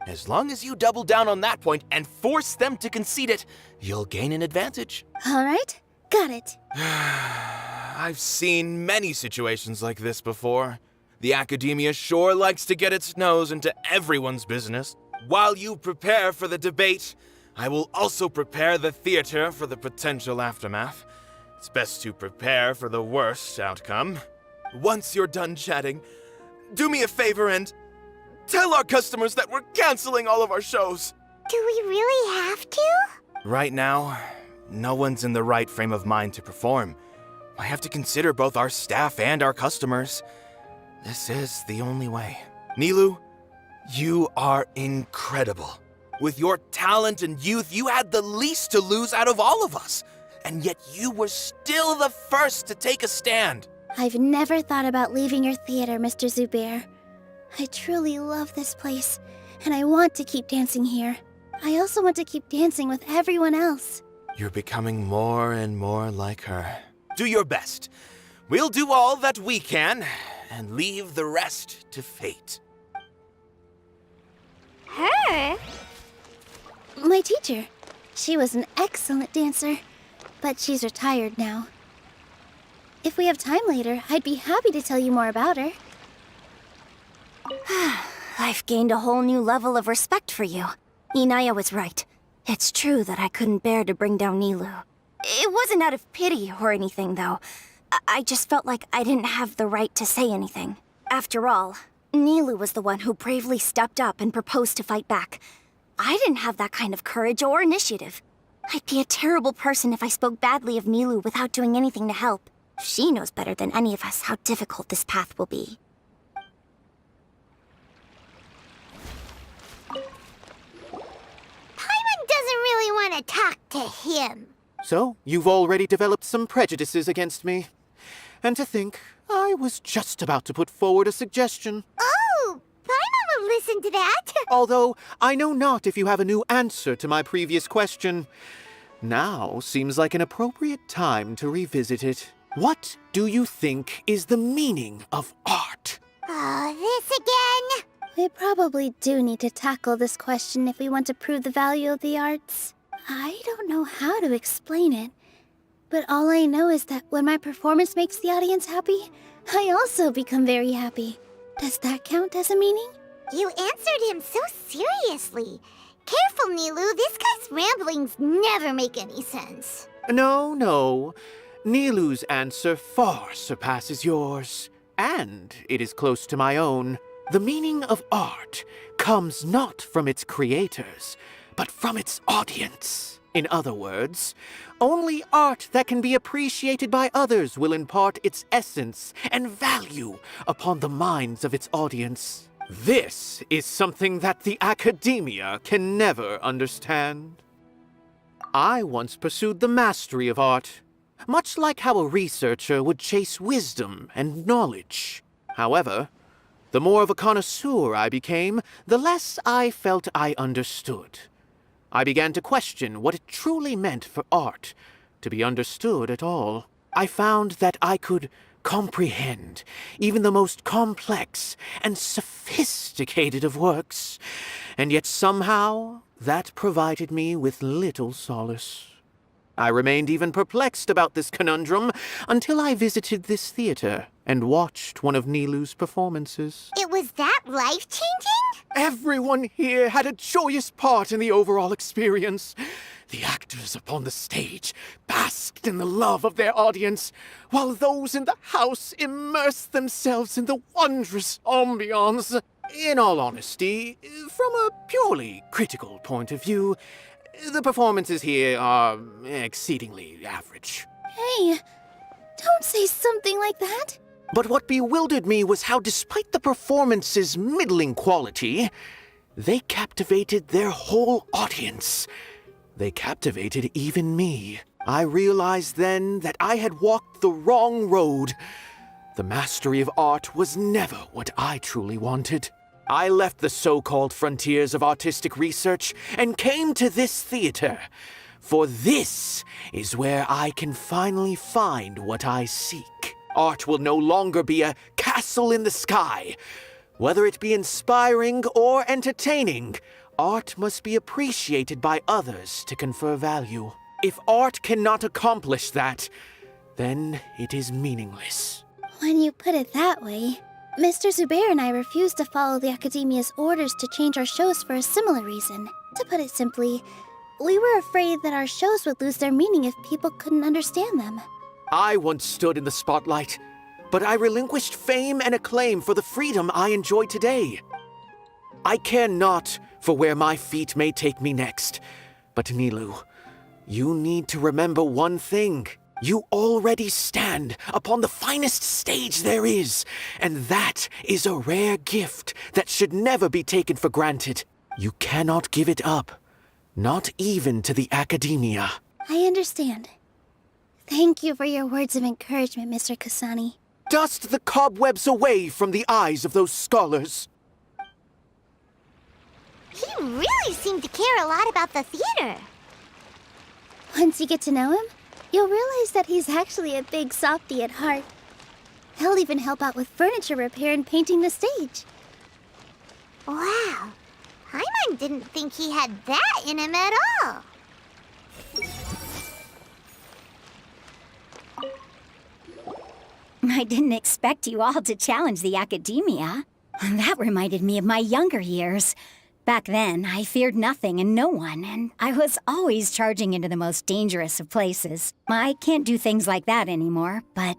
As long as you double down on that point and force them to concede it, you'll gain an advantage. All right, got it. I've seen many situations like this before. The academia sure likes to get its nose into everyone's business. While you prepare for the debate, I will also prepare the theater for the potential aftermath. It's best to prepare for the worst outcome. once you're done chatting, do me a favor and tell our customers that we're canceling all of our shows. Do we really have to? Right now, no one's in the right frame of mind to perform. I have to consider both our staff and our customers. This is the only way. Nilou, you are incredible. With your talent and youth, you had the least to lose out of all of us. And yet you were still the first to take a stand. I've never thought about leaving your theater, Mr. Zubair. I truly love this place, and I want to keep dancing here. I also want to keep dancing with everyone else. You're becoming more and more like her. Do your best. We'll do all that we can, and leave the rest to fate. Her? My teacher. She was an excellent dancer, but she's retired now. If we have time later, I'd be happy to tell you more about her. I've gained a whole new level of respect for you. Inaya was right. It's true that I couldn't bear to bring down Nilou. It wasn't out of pity or anything, though. I just felt like I didn't have the right to say anything. After all, Nilou was the one who bravely stepped up and proposed to fight back. I didn't have that kind of courage or initiative. I'd be a terrible person if I spoke badly of Nilou without doing anything to help. She knows better than any of us how difficult this path will be. Paimon doesn't really want to talk to him. So, you've already developed some prejudices against me. And to think, I was just about to put forward a suggestion. Oh, Paimon will listen to that. Although, I know not if you have a new answer to my previous question. Now seems like an appropriate time to revisit it. What do you think is the meaning of art? Oh, this again? We probably do need to tackle this question if we want to prove the value of the arts. I don't know how to explain it, but all I know is that when my performance makes the audience happy, I also become very happy. Does that count as a meaning? You answered him so seriously. Careful, Nilou. This guy's ramblings never make any sense. No. Nilou's answer far surpasses yours, and it is close to my own. The meaning of art comes not from its creators, but from its audience. In other words, only art that can be appreciated by others will impart its essence and value upon the minds of its audience. This is something that the academia can never understand. I once pursued the mastery of art, much like how a researcher would chase wisdom and knowledge. However, the more of a connoisseur I became, the less I felt I understood. I began to question what it truly meant for art to be understood at all. I found that I could comprehend even the most complex and sophisticated of works, and yet somehow that provided me with little solace. I remained even perplexed about this conundrum until I visited this theater and watched one of Nilou's performances. It was that life-changing? Everyone here had a joyous part in the overall experience. The actors upon the stage basked in the love of their audience, while those in the house immersed themselves in the wondrous ambiance. In all honesty, from a purely critical point of view, the performances here are exceedingly average. Hey, don't say something like that. But what bewildered me was how, despite the performance's middling quality, they captivated their whole audience. They captivated even me. I realized then that I had walked the wrong road. The mastery of art was never what I truly wanted. I left the so-called frontiers of artistic research and came to this theater, for this is where I can finally find what I seek. Art will no longer be a castle in the sky. Whether it be inspiring or entertaining, art must be appreciated by others to confer value. If art cannot accomplish that, then it is meaningless. When you put it that way, Mr. Zubair and I refused to follow the Academia's orders to change our shows for a similar reason. To put it simply, we were afraid that our shows would lose their meaning if people couldn't understand them. I once stood in the spotlight, but I relinquished fame and acclaim for the freedom I enjoy today. I care not for where my feet may take me next, but Nilou, you need to remember one thing. You already stand upon the finest stage there is, and that is a rare gift that should never be taken for granted. You cannot give it up, not even to the academia. I understand. Thank you for your words of encouragement, Mr. Kasani. Dust the cobwebs away from the eyes of those scholars. He really seemed to care a lot about the theater. Once you get to know him, you'll realize that he's actually a big softie at heart. He'll even help out with furniture repair and painting the stage. Wow. Paimon didn't think he had that in him at all. I didn't expect you all to challenge the academia. That reminded me of my younger years. Back then, I feared nothing and no one, and I was always charging into the most dangerous of places. I can't do things like that anymore, but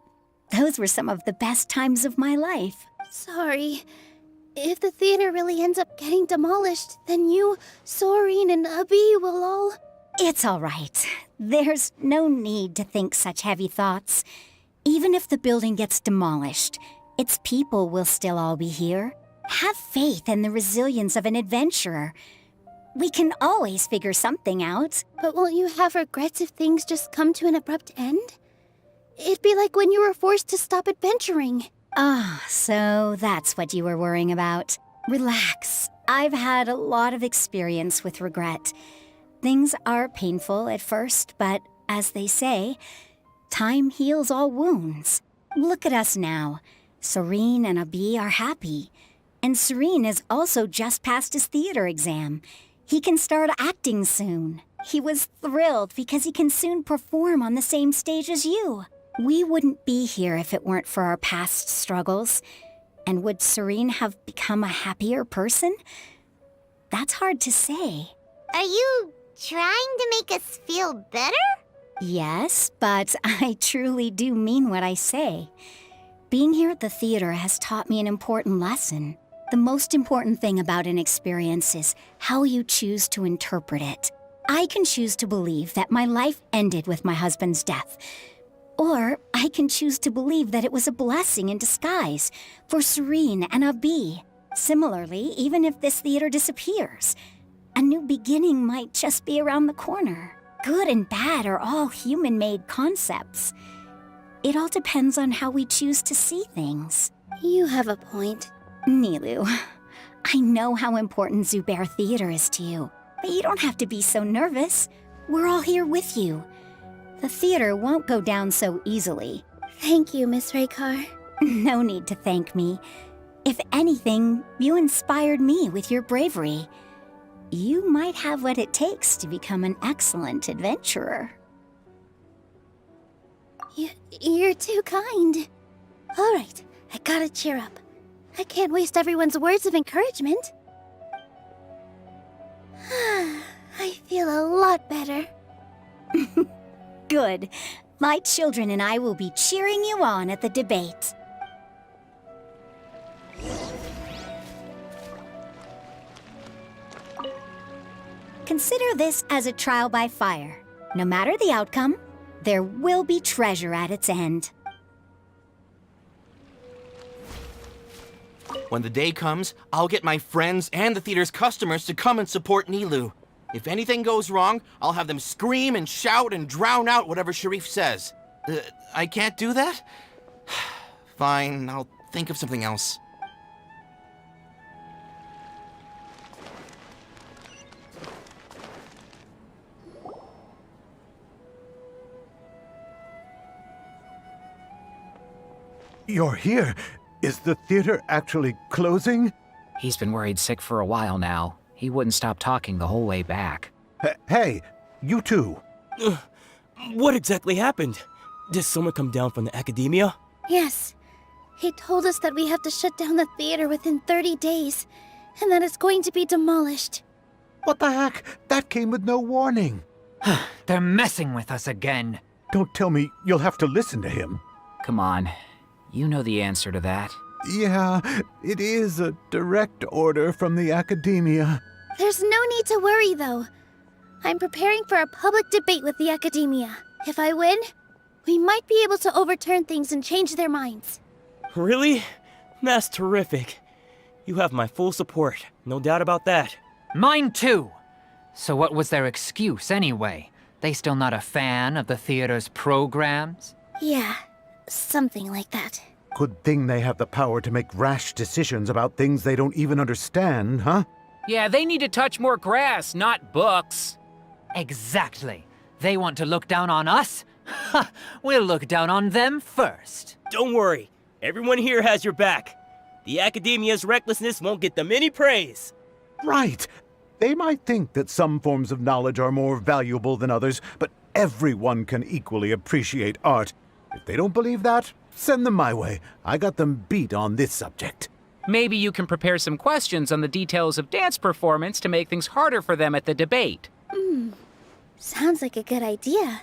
those were some of the best times of my life. Sorry. If the theater really ends up getting demolished, then you, Soren, and Abi will all... It's all right. There's no need to think such heavy thoughts. Even if the building gets demolished, its people will still all be here. Have faith in the resilience of an adventurer. We can always figure something out. But won't you have regrets if things just come to an abrupt end? It'd be like when you were forced to stop adventuring. Ah, so that's what you were worrying about. Relax. I've had a lot of experience with regret. Things are painful at first, but as they say, time heals all wounds. Look at us now. Soren and Abi are happy. And Soren has also just passed his theater exam. He can start acting soon. He was thrilled because he can soon perform on the same stage as you. We wouldn't be here if it weren't for our past struggles. And would Soren have become a happier person? That's hard to say. Are you trying to make us feel better? Yes, but I truly do mean what I say. Being here at the theater has taught me an important lesson. The most important thing about an experience is how you choose to interpret it. I can choose to believe that my life ended with my husband's death. Or I can choose to believe that it was a blessing in disguise for Soren and Abi. Similarly, even if this theater disappears, a new beginning might just be around the corner. Good and bad are all human-made concepts. It all depends on how we choose to see things. You have a point. Nilou, I know how important Zubair Theater is to you, but you don't have to be so nervous. We're all here with you. The theater won't go down so easily. Thank you, Miss Raykar. No need to thank me. If anything, you inspired me with your bravery. You might have what it takes to become an excellent adventurer. You're too kind. All right, I gotta cheer up. I can't waste everyone's words of encouragement. I feel a lot better. Good. My children and I will be cheering you on at the debate. Consider this as a trial by fire. No matter the outcome, there will be treasure at its end. When the day comes, I'll get my friends and the theater's customers to come and support Nilou. If anything goes wrong, I'll have them scream and shout and drown out whatever Sharif says. I can't do that? Fine, I'll think of something else. You're here. Is the theater actually closing? He's been worried sick for a while now. He wouldn't stop talking the whole way back. Hey, you two. What exactly happened? Did someone come down from the academia? Yes. He told us that we have to shut down the theater within 30 days, and that it's going to be demolished. What the heck? That came with no warning. They're messing with us again. Don't tell me you'll have to listen to him. Come on. You know the answer to that. Yeah, it is a direct order from the academia. There's no need to worry, though. I'm preparing for a public debate with the academia. If I win, we might be able to overturn things and change their minds. Really? That's terrific. You have my full support, no doubt about that. Mine too! So what was their excuse anyway? They still not a fan of the theater's programs? Yeah, something like that. Good thing they have the power to make rash decisions about things they don't even understand, huh? Yeah, they need to touch more grass, not books. Exactly. They want to look down on us? Ha! We'll look down on them first. Don't worry, everyone here has your back. The academia's recklessness won't get them any praise. Right. They might think that some forms of knowledge are more valuable than others, but everyone can equally appreciate art. If they don't believe that, send them my way. I got them beat on this subject. Maybe you can prepare some questions on the details of dance performance to make things harder for them at the debate. Sounds like a good idea.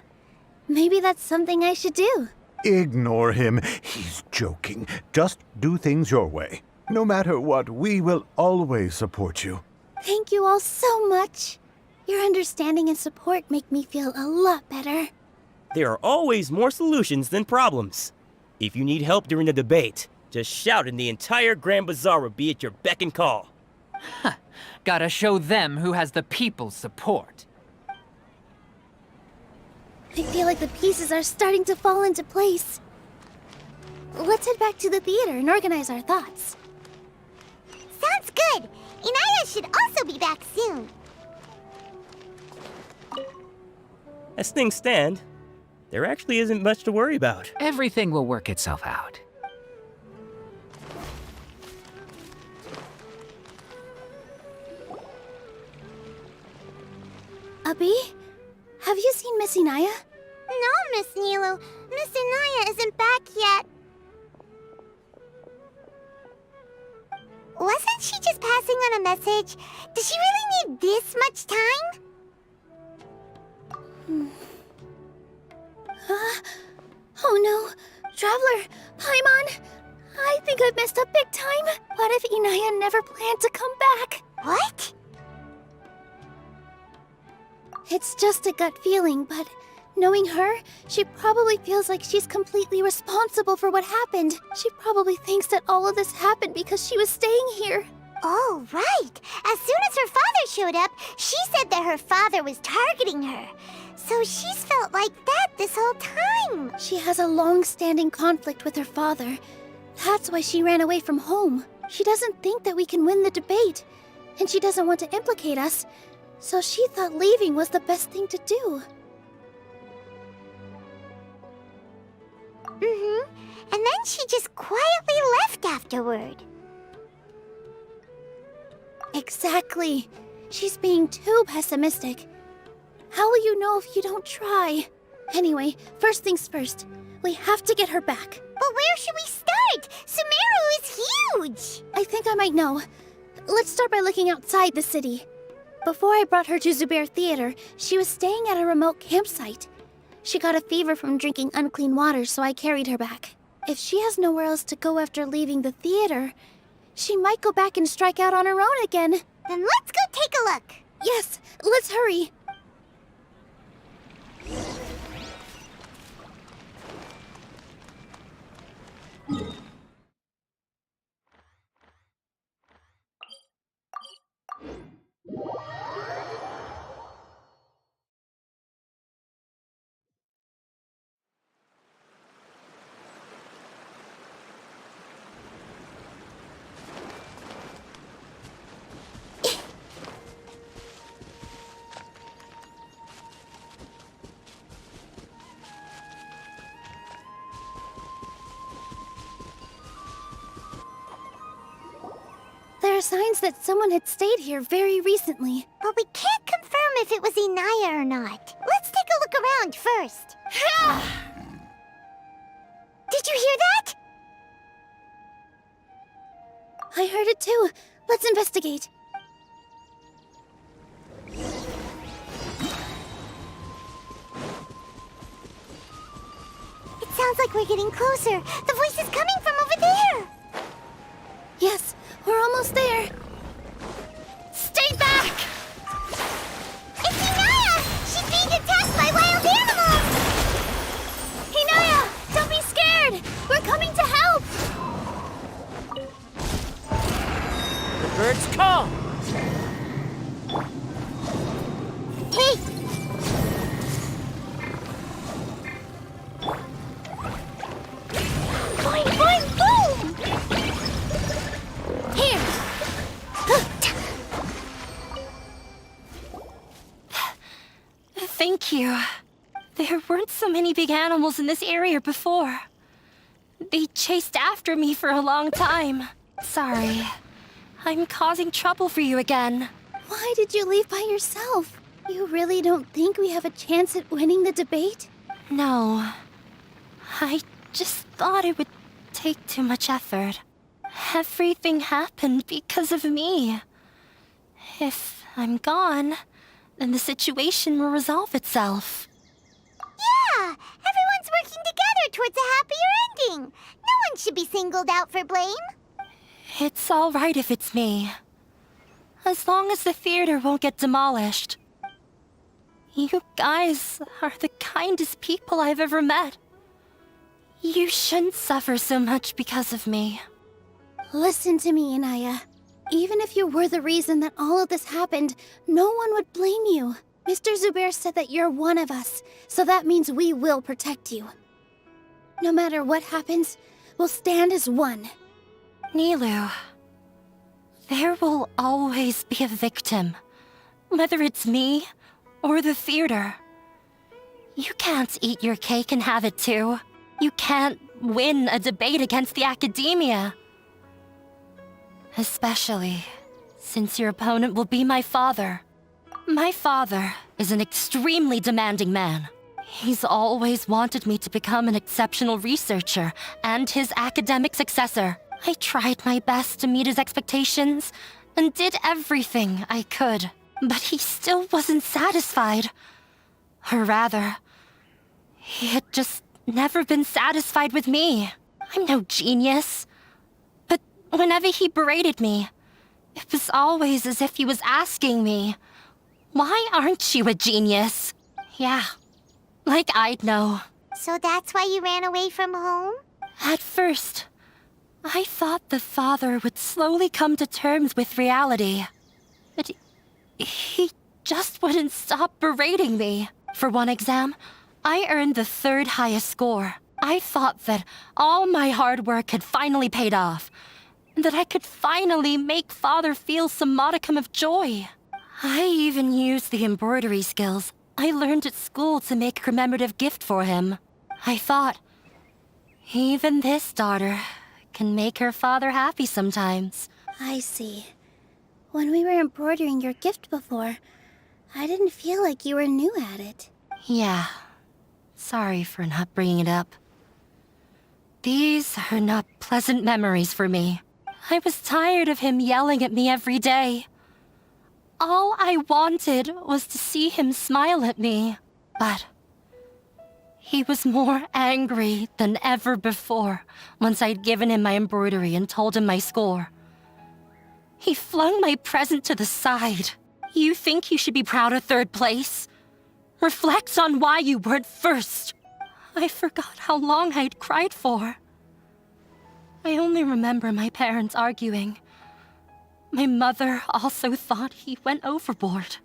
Maybe that's something I should do. Ignore him. He's joking. Just do things your way. No matter what, we will always support you. Thank you all so much. Your understanding and support make me feel a lot better. There are always more solutions than problems. If you need help during the debate, just shout and the entire Grand Bazaar will be at your beck and call. Gotta show them who has the people's support. I feel like the pieces are starting to fall into place. Let's head back to the theater and organize our thoughts. Sounds good. Inaya should also be back soon. As things stand, there actually isn't much to worry about. Everything will work itself out. Abby, have you seen Miss Inaya? No, Miss Nilou. Miss Inaya isn't back yet. Wasn't she just passing on a message? Does she really need this much time? Oh no, Traveler, Paimon, I think I've messed up big time. What if Inaya never planned to come back? What? It's just a gut feeling, but knowing her, she probably feels like she's completely responsible for what happened. She probably thinks that all of this happened because she was staying here. Oh, right. As soon as her father showed up, she said that her father was targeting her. So she's felt like that this whole time. She has a long-standing conflict with her father. That's why she ran away from home. She doesn't think that we can win the debate, and she doesn't want to implicate us. So she thought leaving was the best thing to do. And then she just quietly left afterward. Exactly. She's being too pessimistic. How will you know if you don't try? Anyway, first things first. We have to get her back. But where should we start? Sumeru is huge! I think I might know. Let's start by looking outside the city. Before I brought her to Zubair Theater, she was staying at a remote campsite. She got a fever from drinking unclean water, so I carried her back. If she has nowhere else to go after leaving the theater, she might go back and strike out on her own again. Then let's go take a look. Yes, let's hurry. There are signs that someone had stayed here very recently. But we can't confirm if it was Inaya or not. Let's take a look around first. Did you hear that? I heard it too. Let's investigate. It sounds Sounds like we're getting closer. The voice is coming from over there. Yes, we're almost there. Stay back! It's Inaya! She's being attacked by wild animals! Hinaya, don't be scared! We're coming to help! The birds call! Hey! Boing, boing, boom! Here! Thank you. There weren't so many big animals in this area before. They chased after me for a long time. Sorry. I'm causing trouble for you again. Why did you leave by yourself? You really don't think we have a chance at winning the debate? No. I just thought it would take too much effort. Everything happened because of me. If I'm gone, then the situation will resolve itself. Yeah! Everyone's working together towards a happier ending. No one should be singled out for blame. It's all right if it's me. As long as the theater won't get demolished. You guys are the kindest people I've ever met. You shouldn't suffer so much because of me. Listen to me, Inaya. Even if you were the reason that all of this happened, no one would blame you. Mr. Zubair said that you're one of us, so that means we will protect you. No matter what happens, we'll stand as one. Nilou, there will always be a victim, whether it's me or the theater. You can't eat your cake and have it too. You can't win a debate against the academia. Especially since your opponent will be my father. My father is an extremely demanding man. He's always wanted me to become an exceptional researcher and his academic successor. I tried my best to meet his expectations and did everything I could, but he still wasn't satisfied. Or rather, he had just never been satisfied with me. I'm no genius. But whenever he berated me, it was always as if he was asking me, "Why aren't you a genius?" Yeah, like I'd know. So that's why you ran away from home? At first, I thought the father would slowly come to terms with reality. But he just wouldn't stop berating me. For one exam, I earned the 3rd highest score. I thought that all my hard work had finally paid off, and that I could finally make father feel some modicum of joy. I even used the embroidery skills I learned at school to make a commemorative gift for him. I thought, even this daughter can make her father happy sometimes. I see. When we were embroidering your gift before, I didn't feel like you were new at it. Yeah. Sorry for not bringing it up. These are not pleasant memories for me. I was tired of him yelling at me every day. All I wanted was to see him smile at me. But he was more angry than ever before once I'd given him my embroidery and told him my score. He flung my present to the side. You think you should be proud of 3rd place? Reflect on why you weren't first. I forgot how long I'd cried for. I only remember my parents arguing. My mother also thought he went overboard.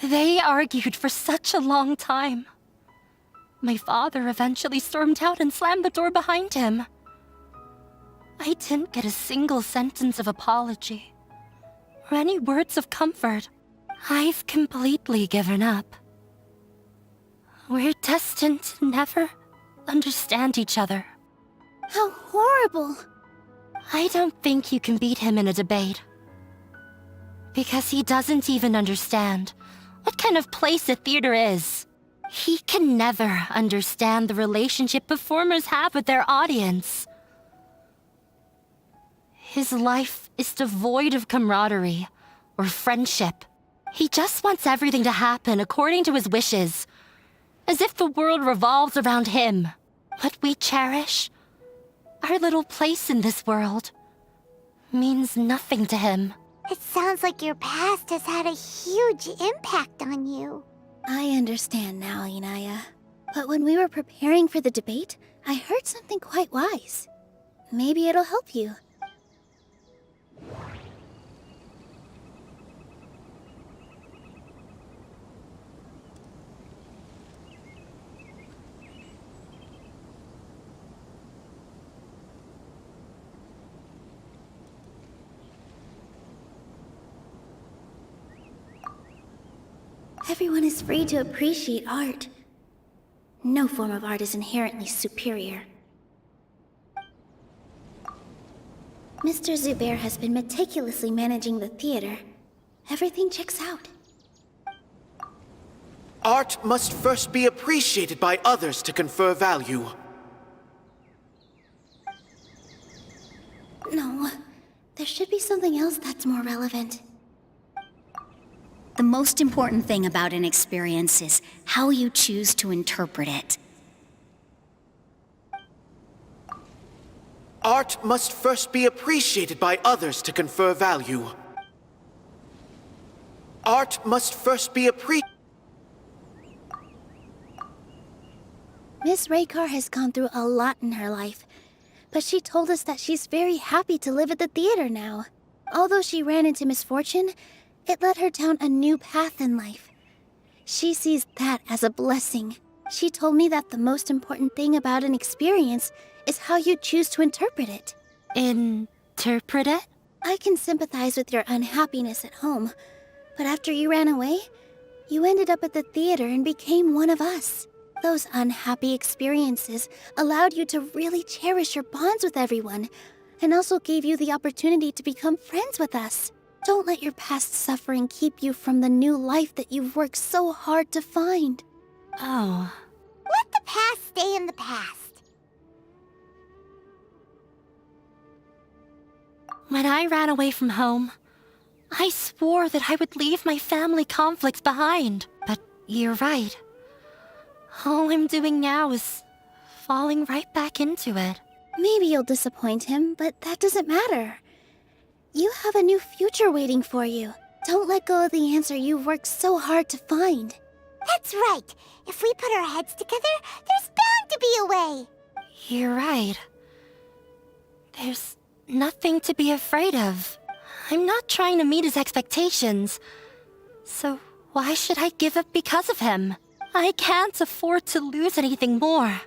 They argued for such a long time. My father eventually stormed out and slammed the door behind him. I didn't get a single sentence of apology or any words of comfort. I've completely given up. We're destined to never understand each other. How horrible! I don't think you can beat him in a debate. Because he doesn't even understand what kind of place a theater is. He can never understand the relationship performers have with their audience. His life is devoid of camaraderie or friendship. He just wants everything to happen according to his wishes, as if the world revolves around him. what we cherish, our little place in this world, means nothing to him. It sounds like your past has had a huge impact on you. I understand now, Inaya. But when we were preparing for the debate, I heard something quite wise. Maybe it'll help you. Everyone is free to appreciate art. No form of art is inherently superior. Mr. Zubair has been meticulously managing the theater. Everything checks out. Art must first be appreciated by others to confer value. No, there should be something else that's more relevant. The most important thing about an experience is how you choose to interpret it. Art must first be appreciated by others to confer value. Art must first be appreciated. Miss Raykar has gone through a lot in her life, but she told us that she's very happy to live at the theater now. Although she ran into misfortune, it led her down a new path in life. She sees that as a blessing. She told me that the most important thing about an experience is how you choose to interpret it. Interpret it? I can sympathize with your unhappiness at home, but after you ran away, you ended up at the theater and became one of us. Those unhappy experiences allowed you to really cherish your bonds with everyone, and also gave you the opportunity to become friends with us. Don't let your past suffering keep you from the new life that you've worked so hard to find. Oh. Let the past stay in the past. When I ran away from home, I swore that I would leave my family conflicts behind. But you're right. All I'm doing now is falling right back into it. Maybe you'll disappoint him, but that doesn't matter. You have a new future waiting for you. Don't let go of the answer you've worked so hard to find. That's right. If we put our heads together, there's bound to be a way. You're right. There's nothing to be afraid of. I'm not trying to meet his expectations. So why should I give up because of him? I can't afford to lose anything more.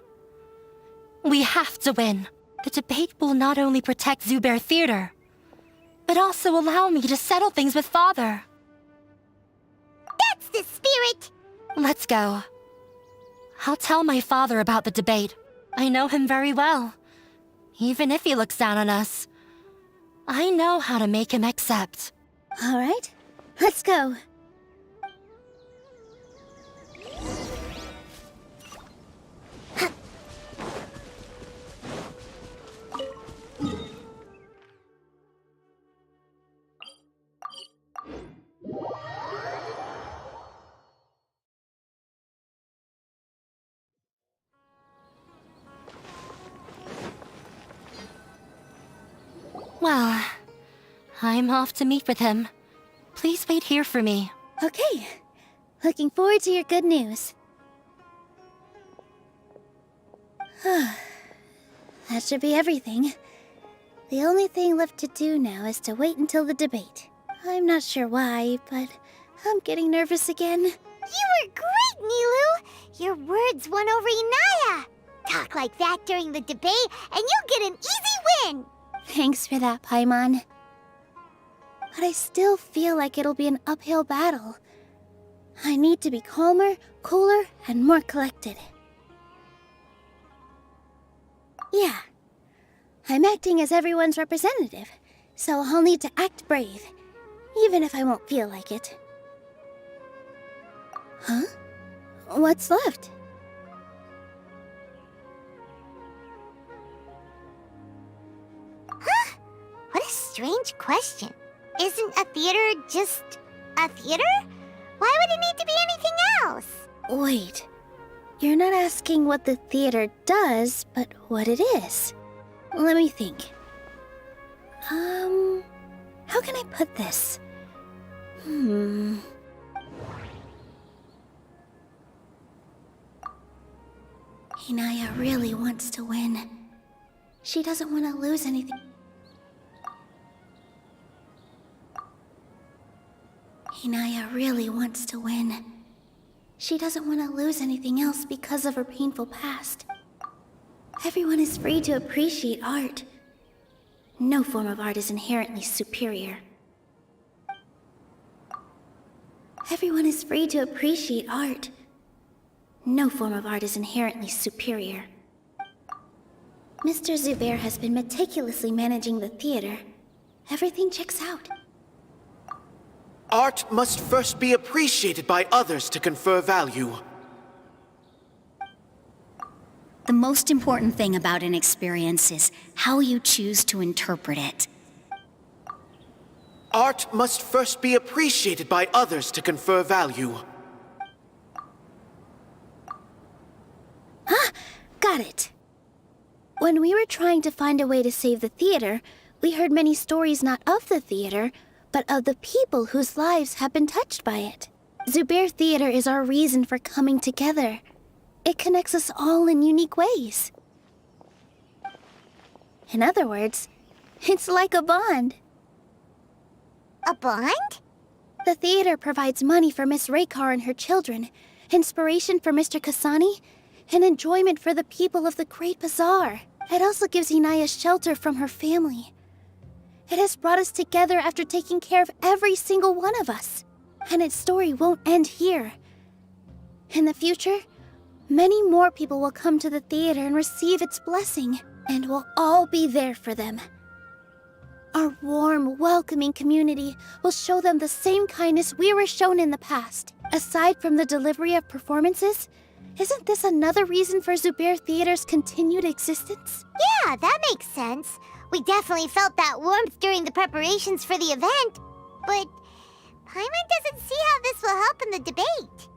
We have to win. The debate will not only protect Zubair Theater, but also allow me to settle things with Father. That's the spirit! Let's go. I'll tell my father about the debate. I know him very well. Even if he looks down on us, I know how to make him accept. All right, let's go. Well, I'm off to meet with him. Please wait here for me. Okay, looking forward to your good news. That should be everything. The only thing left to do now is to wait until the debate. I'm not sure why, but I'm getting nervous again. You were great, Nilou! Your words won over Inaya! Talk like that during the debate, and you'll get an easy win! Thanks for that, Paimon. But I still feel like it'll be an uphill battle. I need to be calmer, cooler, and more collected. Yeah. I'm acting as everyone's representative, so I'll need to act brave, even if I won't feel like it. Huh? What's left? Huh? What a strange question. Isn't a theater just a theater? Why would it need to be anything else? Wait. You're not asking what the theater does, but what it is. Let me think. How can I put this? Inaya really wants to win. She doesn't want to lose anything. Inaya really wants to win. She doesn't want to lose anything else because of her painful past. Everyone is free to appreciate art. No form of art is inherently superior. Everyone is free to appreciate art. No form of art is inherently superior. Mr. Zubair has been meticulously managing the theater. Everything checks out. Art must first be appreciated by others to confer value. The most important thing about an experience is how you choose to interpret it. Art must first be appreciated by others to confer value. Got it. When we were trying to find a way to save the theater, we heard many stories not of the theater, but of the people whose lives have been touched by it. Zubair Theater is our reason for coming together. It connects us all in unique ways. In other words, it's like a bond. A bond? The theater provides money for Miss Raykar and her children, inspiration for Mr. Kasani, and enjoyment for the people of the Great Bazaar. It also gives Inaya shelter from her family. It has brought us together after taking care of every single one of us. And its story won't end here. In the future, many more people will come to the theater and receive its blessing, and we'll all be there for them. Our warm, welcoming community will show them the same kindness we were shown in the past. Aside from the delivery of performances, isn't this another reason for Zubair Theater's continued existence? Yeah, that makes sense. We definitely felt that warmth during the preparations for the event. But Paimon doesn't see how this will help in the debate.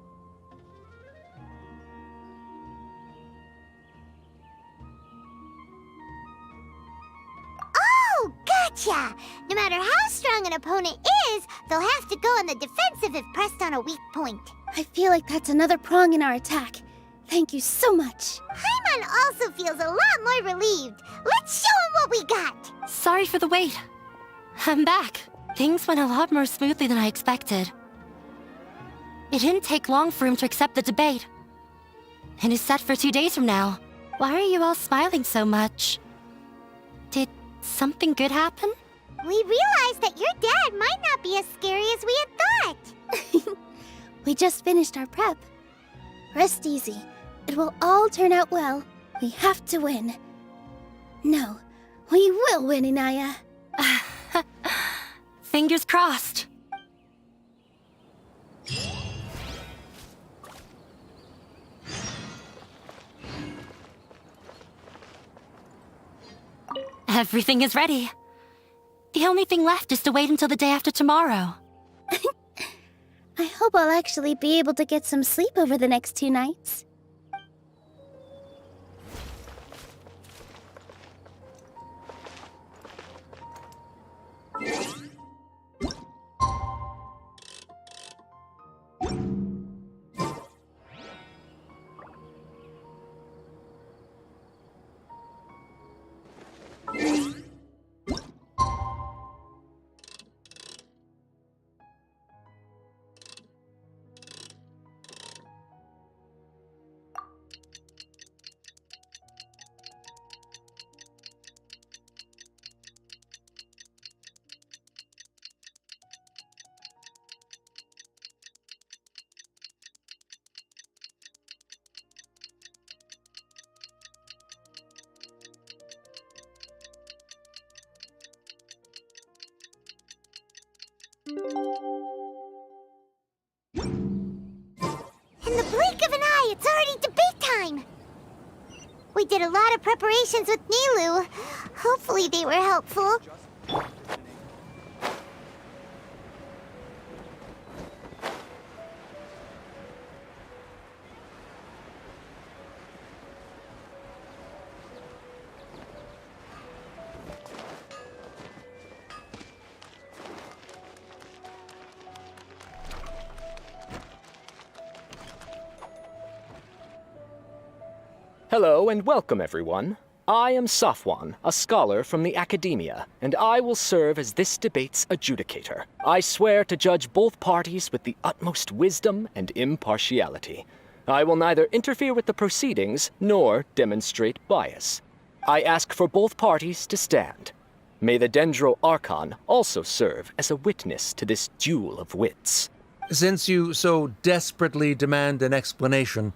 Oh, gotcha! No matter how strong an opponent is, they'll have to go on the defensive if pressed on a weak point. I feel like that's another prong in our attack. Thank you so much. Paimon also feels a lot more relieved. Let's show him what we got! Sorry for the wait. I'm back. Things went a lot more smoothly than I expected. It didn't take long for him to accept the debate. And it's set for 2 days from now. Why are you all smiling so much? Did something good happen? We realized that your dad might not be as scary as we had thought. We just finished our prep. Rest easy. It will all turn out well. We have to win. No, we will win, Inaya. Fingers crossed. Everything is ready. The only thing left is to wait until the day after tomorrow. I hope I'll actually be able to get some sleep over the next 2 nights. In the blink of an eye, it's already debate time! We did a lot of preparations with Nilou. Hopefully they were helpful. Hello and welcome, everyone. I am Safwan, a scholar from the academia, and I will serve as this debate's adjudicator. I swear to judge both parties with the utmost wisdom and impartiality. I will neither interfere with the proceedings nor demonstrate bias. I ask for both parties to stand. May the Dendro Archon also serve as a witness to this duel of wits. Since you so desperately demand an explanation,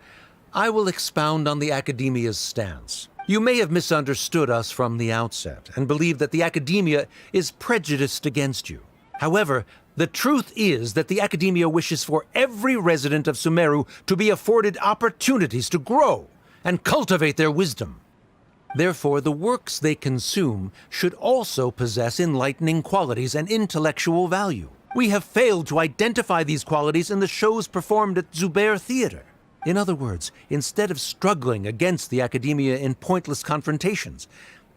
I will expound on the Academia's stance. You may have misunderstood us from the outset and believe that the Academia is prejudiced against you. However, the truth is that the Academia wishes for every resident of Sumeru to be afforded opportunities to grow and cultivate their wisdom. Therefore, the works they consume should also possess enlightening qualities and intellectual value. We have failed to identify these qualities in the shows performed at Zubair Theater. In other words, instead of struggling against the Academia in pointless confrontations,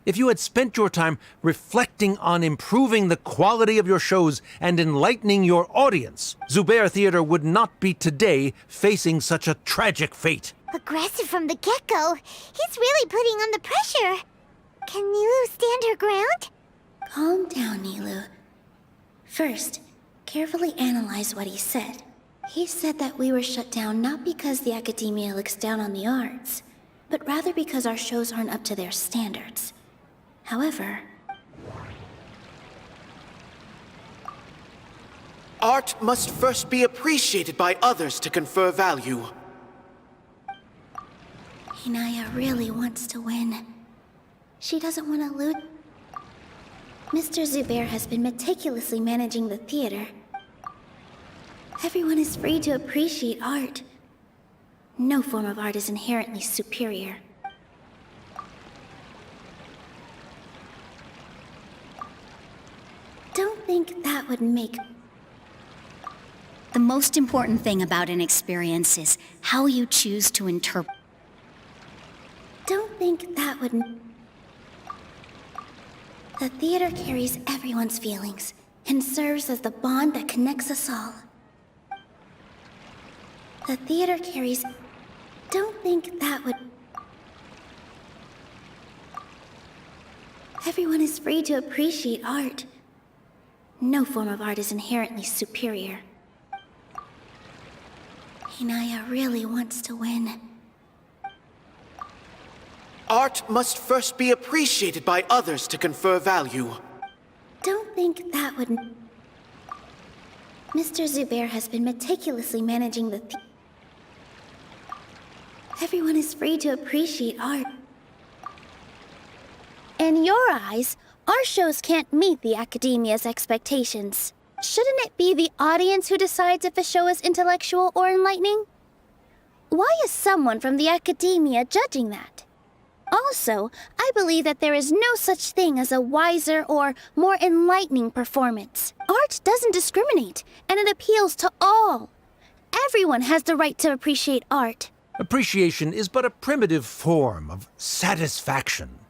if you had spent your time reflecting on improving the quality of your shows and enlightening your audience, Zubair Theater would not be today facing such a tragic fate. Aggressive from the get-go. He's really putting on the pressure. Can Nilou stand her ground? Calm down, Nilou. First, carefully analyze what he said. He said that we were shut down not because the Academia looks down on the arts, but rather because our shows aren't up to their standards. However, Art must first be appreciated by others to confer value. Inaya really wants to win. She doesn't want to lose. Mr. Zubair has been meticulously managing the theater. Everyone is free to appreciate art. No form of art is inherently superior. Don't think that would make... The most important thing about an experience is how you choose to interpret. Don't think that would... The theater carries everyone's feelings and serves as the bond that connects us all. The theater carries... Don't think that would... Everyone is free to appreciate art. No form of art is inherently superior. Inaya really wants to win. Art must first be appreciated by others to confer value. Don't think that would... Mr. Zubair has been meticulously managing the... Everyone is free to appreciate art. In your eyes, our shows can't meet the Academia's expectations. Shouldn't it be the audience who decides if a show is intellectual or enlightening? Why is someone from the Academia judging that? Also, I believe that there is no such thing as a wiser or more enlightening performance. Art doesn't discriminate, and it appeals to all. Everyone has the right to appreciate art. Appreciation is but a primitive form of satisfaction.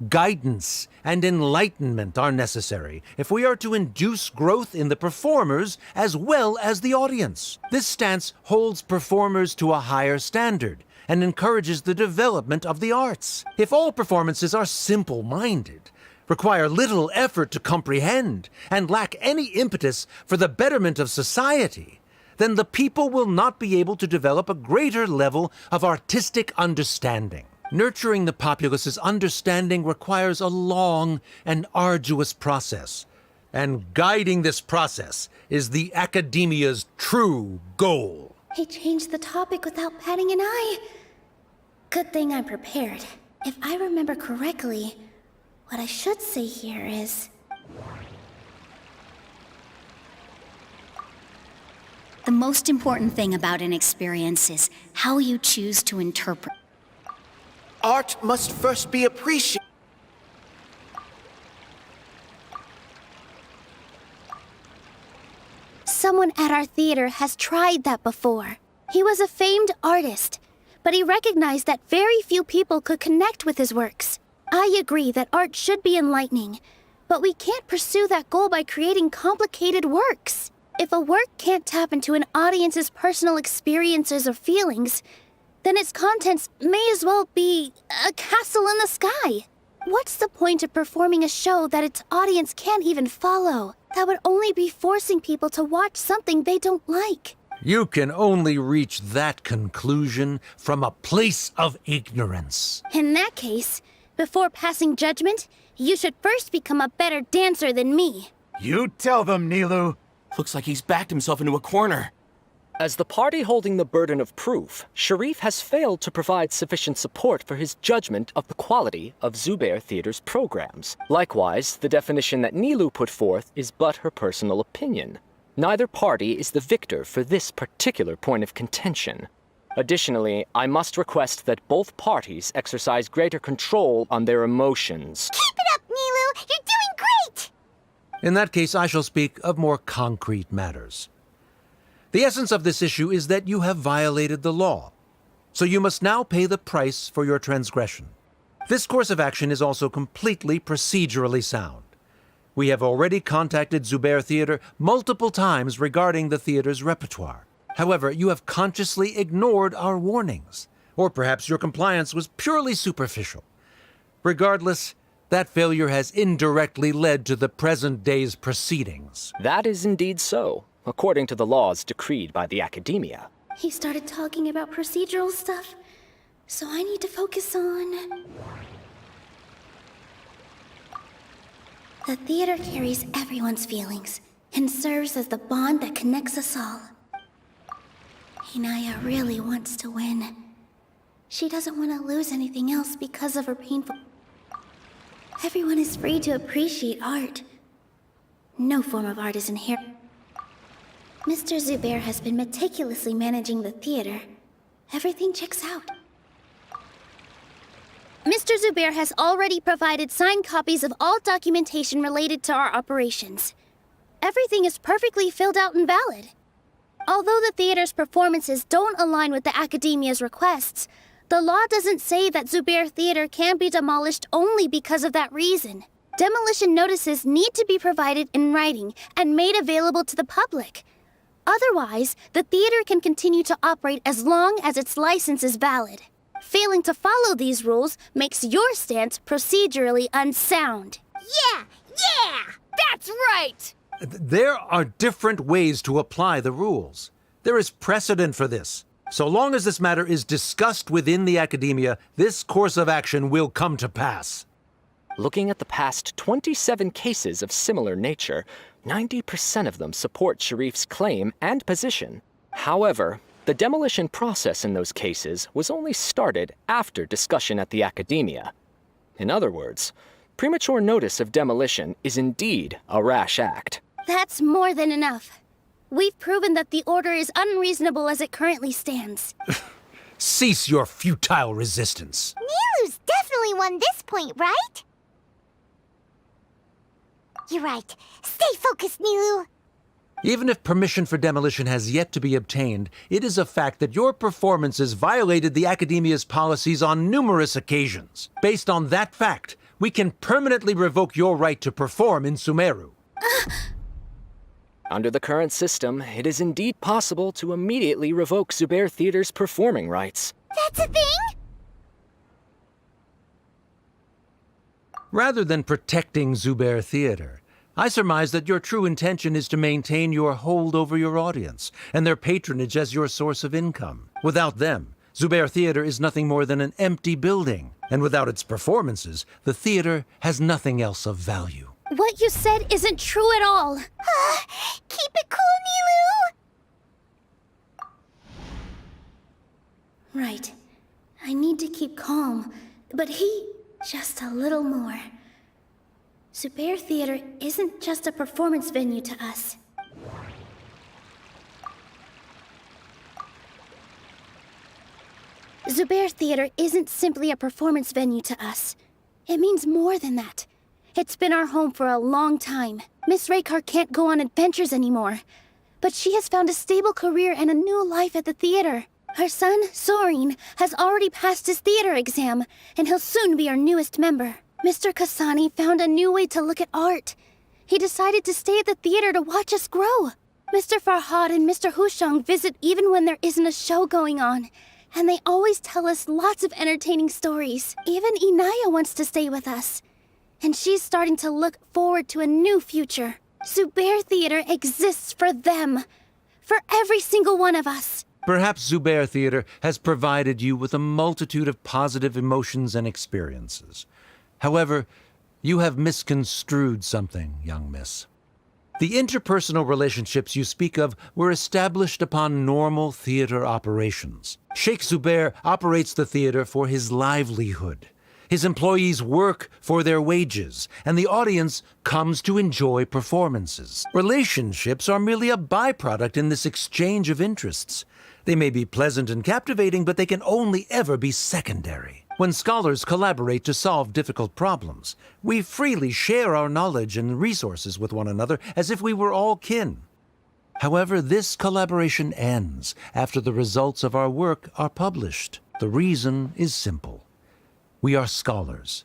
Guidance and enlightenment are necessary if we are to induce growth in the performers as well as the audience. This stance holds performers to a higher standard and encourages the development of the arts. If all performances are simple-minded, require little effort to comprehend, and lack any impetus for the betterment of society, then the people will not be able to develop a greater level of artistic understanding. Nurturing the populace's understanding requires a long and arduous process, and guiding this process is the Academia's true goal. He changed the topic without batting an eye. Good thing I'm prepared. If I remember correctly, what I should say here is... The most important thing about an experience is how you choose to interpret. Art must first be appreciated. Someone at our theater has tried that before. He was a famed artist, but he recognized that very few people could connect with his works. I agree that art should be enlightening, but we can't pursue that goal by creating complicated works. If a work can't tap into an audience's personal experiences or feelings, then its contents may as well be a castle in the sky. What's the point of performing a show that its audience can't even follow? That would only be forcing people to watch something they don't like. You can only reach that conclusion from a place of ignorance. In that case, before passing judgment, you should first become a better dancer than me. You tell them, Nilou. Looks like he's backed himself into a corner. As the party holding the burden of proof, Sharif has failed to provide sufficient support for his judgment of the quality of Zubair Theater's programs. Likewise, the definition that Nilou put forth is but her personal opinion. Neither party is the victor for this particular point of contention. Additionally, I must request that both parties exercise greater control on their emotions. Keep it up, Nilou! You're doing great! In that case, I shall speak of more concrete matters. The essence of this issue is that you have violated the law, so you must now pay the price for your transgression. This course of action is also completely procedurally sound. We have already contacted Zubair Theater multiple times regarding the theater's repertoire. However, you have consciously ignored our warnings, or perhaps your compliance was purely superficial. Regardless, that failure has indirectly led to the present day's proceedings. That is indeed so, according to the laws decreed by the Academia. He started talking about procedural stuff, so I need to focus on... The theater carries everyone's feelings and serves as the bond that connects us all. Inaya really wants to win. She doesn't want to lose anything else because of her painful... Everyone is free to appreciate art. No form of art is inherent. Mr. Zubair has been meticulously managing the theater. Everything checks out. Mr. Zubair has already provided signed copies of all documentation related to our operations. Everything is perfectly filled out and valid. Although the theater's performances don't align with the Academia's requests, the law doesn't say that Zubair Theater can be demolished only because of that reason. Demolition notices need to be provided in writing and made available to the public. Otherwise, the theater can continue to operate as long as its license is valid. Failing to follow these rules makes your stance procedurally unsound. Yeah! That's right! There are different ways to apply the rules. There is precedent for this. So long as this matter is discussed within the Academia, this course of action will come to pass. Looking at the past 27 cases of similar nature, 90% of them support Sharif's claim and position. However, the demolition process in those cases was only started after discussion at the Academia. In other words, premature notice of demolition is indeed a rash act. That's more than enough. We've proven that the order is unreasonable as it currently stands. Cease your futile resistance. Nilou's definitely won this point, right? You're right. Stay focused, Nilou. Even if permission for demolition has yet to be obtained, it is a fact that your performances violated the Academia's policies on numerous occasions. Based on that fact, we can permanently revoke your right to perform in Sumeru. Under the current system, it is indeed possible to immediately revoke Zubair Theater's performing rights. That's a thing? Rather than protecting Zubair Theater, I surmise that your true intention is to maintain your hold over your audience and their patronage as your source of income. Without them, Zubair Theater is nothing more than an empty building, and without its performances, the theater has nothing else of value. What you said isn't true at all. Keep it cool, Nilou! Right. I need to keep calm, but just a little more. Zubair Theater isn't just a performance venue to us. Zubair Theater isn't simply a performance venue to us. It means more than that. It's been our home for a long time. Miss Raykar can't go on adventures anymore, but she has found a stable career and a new life at the theater. Her son, Sorin, has already passed his theater exam, and he'll soon be our newest member. Mr. Kasani found a new way to look at art. He decided to stay at the theater to watch us grow. Mr. Farhad and Mr. Hushang visit even when there isn't a show going on. And they always tell us lots of entertaining stories. Even Inaya wants to stay with us. And she's starting to look forward to a new future. Zubair Theater exists for them. For every single one of us. Perhaps Zubair Theater has provided you with a multitude of positive emotions and experiences. However, you have misconstrued something, young miss. The interpersonal relationships you speak of were established upon normal theater operations. Sheikh Zubair operates the theater for his livelihood. His employees work for their wages, and the audience comes to enjoy performances. Relationships are merely a byproduct in this exchange of interests. They may be pleasant and captivating, but they can only ever be secondary. When scholars collaborate to solve difficult problems, we freely share our knowledge and resources with one another as if we were all kin. However, this collaboration ends after the results of our work are published. The reason is simple. We are scholars,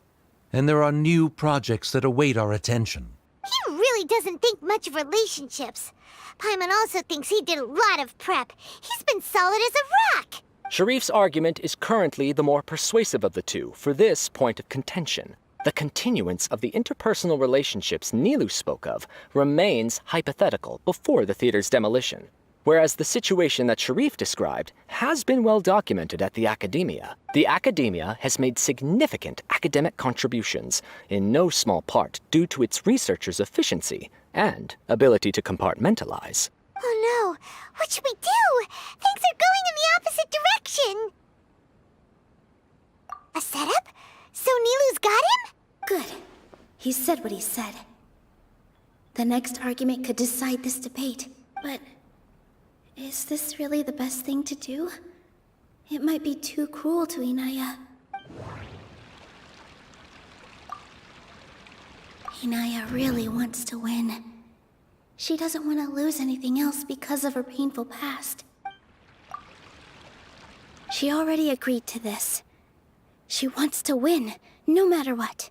and there are new projects that await our attention. He really doesn't think much of relationships. Paimon also thinks he did a lot of prep. He's been solid as a rock. Sharif's argument is currently the more persuasive of the two for this point of contention. The continuance of the interpersonal relationships Nilou spoke of remains hypothetical before the theater's demolition, whereas the situation that Sharif described has been well documented at the Academia. The Academia has made significant academic contributions, in no small part due to its researchers' efficiency and ability to compartmentalize. Oh no, what should we do? Things are going in the opposite direction. A setup? So Nilou's got him? Good. He said what he said. The next argument could decide this debate, but is this really the best thing to do? It might be too cruel to Inaya. Inaya really wants to win. She doesn't want to lose anything else because of her painful past. She already agreed to this. She wants to win, no matter what.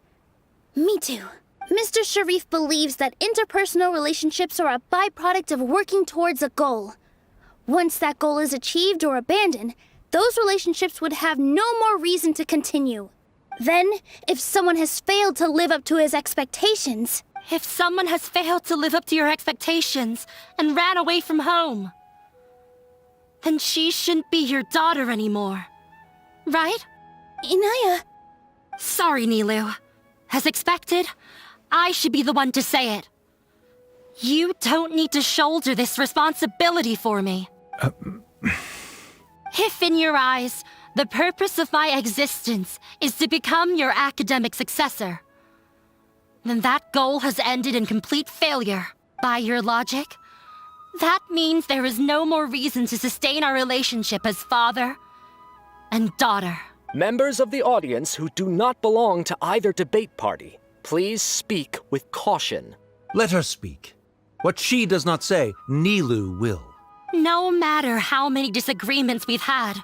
Me too. Mr. Sharif believes that interpersonal relationships are a byproduct of working towards a goal. Once that goal is achieved or abandoned, those relationships would have no more reason to continue. Then, if someone has failed to live up to his expectations... If someone has failed to live up to your expectations and ran away from home, then she shouldn't be your daughter anymore. Right? Inaya... Sorry, Nilou. As expected, I should be the one to say it. You don't need to shoulder this responsibility for me. If in your eyes, the purpose of my existence is to become your academic successor, then that goal has ended in complete failure. By your logic, that means there is no more reason to sustain our relationship as father and daughter. Members of the audience who do not belong to either debate party, please speak with caution. Let her speak. What she does not say, Nilou will. No matter how many disagreements we've had,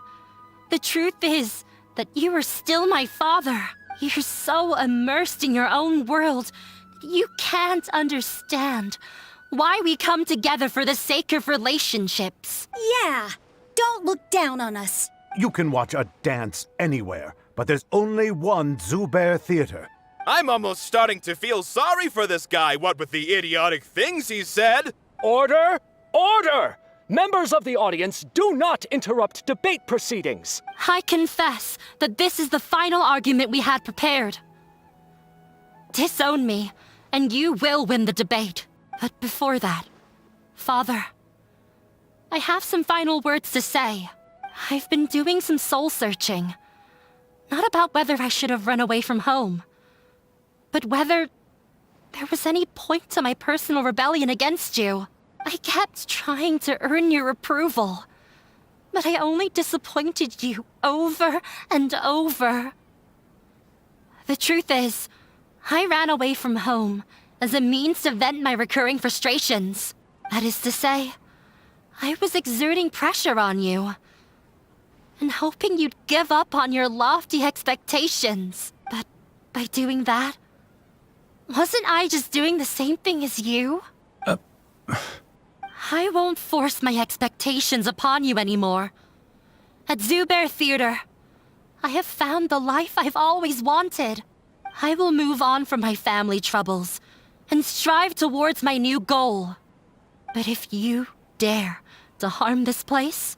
the truth is that you are still my father. You're so immersed in your own world, you can't understand why we come together for the sake of relationships. Yeah, don't look down on us. You can watch a dance anywhere, but there's only one Zubair Theater. I'm almost starting to feel sorry for this guy, what with the idiotic things he said. Order! Order! Members of the audience, do not interrupt debate proceedings. I confess that this is the final argument we had prepared. Disown me, and you will win the debate. But before that, Father, I have some final words to say. I've been doing some soul-searching. Not about whether I should have run away from home, but whether there was any point to my personal rebellion against you. I kept trying to earn your approval, but I only disappointed you over and over. The truth is, I ran away from home as a means to vent my recurring frustrations. That is to say, I was exerting pressure on you and hoping you'd give up on your lofty expectations. But by doing that, wasn't I just doing the same thing as you? I won't force my expectations upon you anymore. at Zubair Theater. I have found the life I've always wanted. I will move on from my family troubles and strive towards my new goal. But if you dare to harm this place,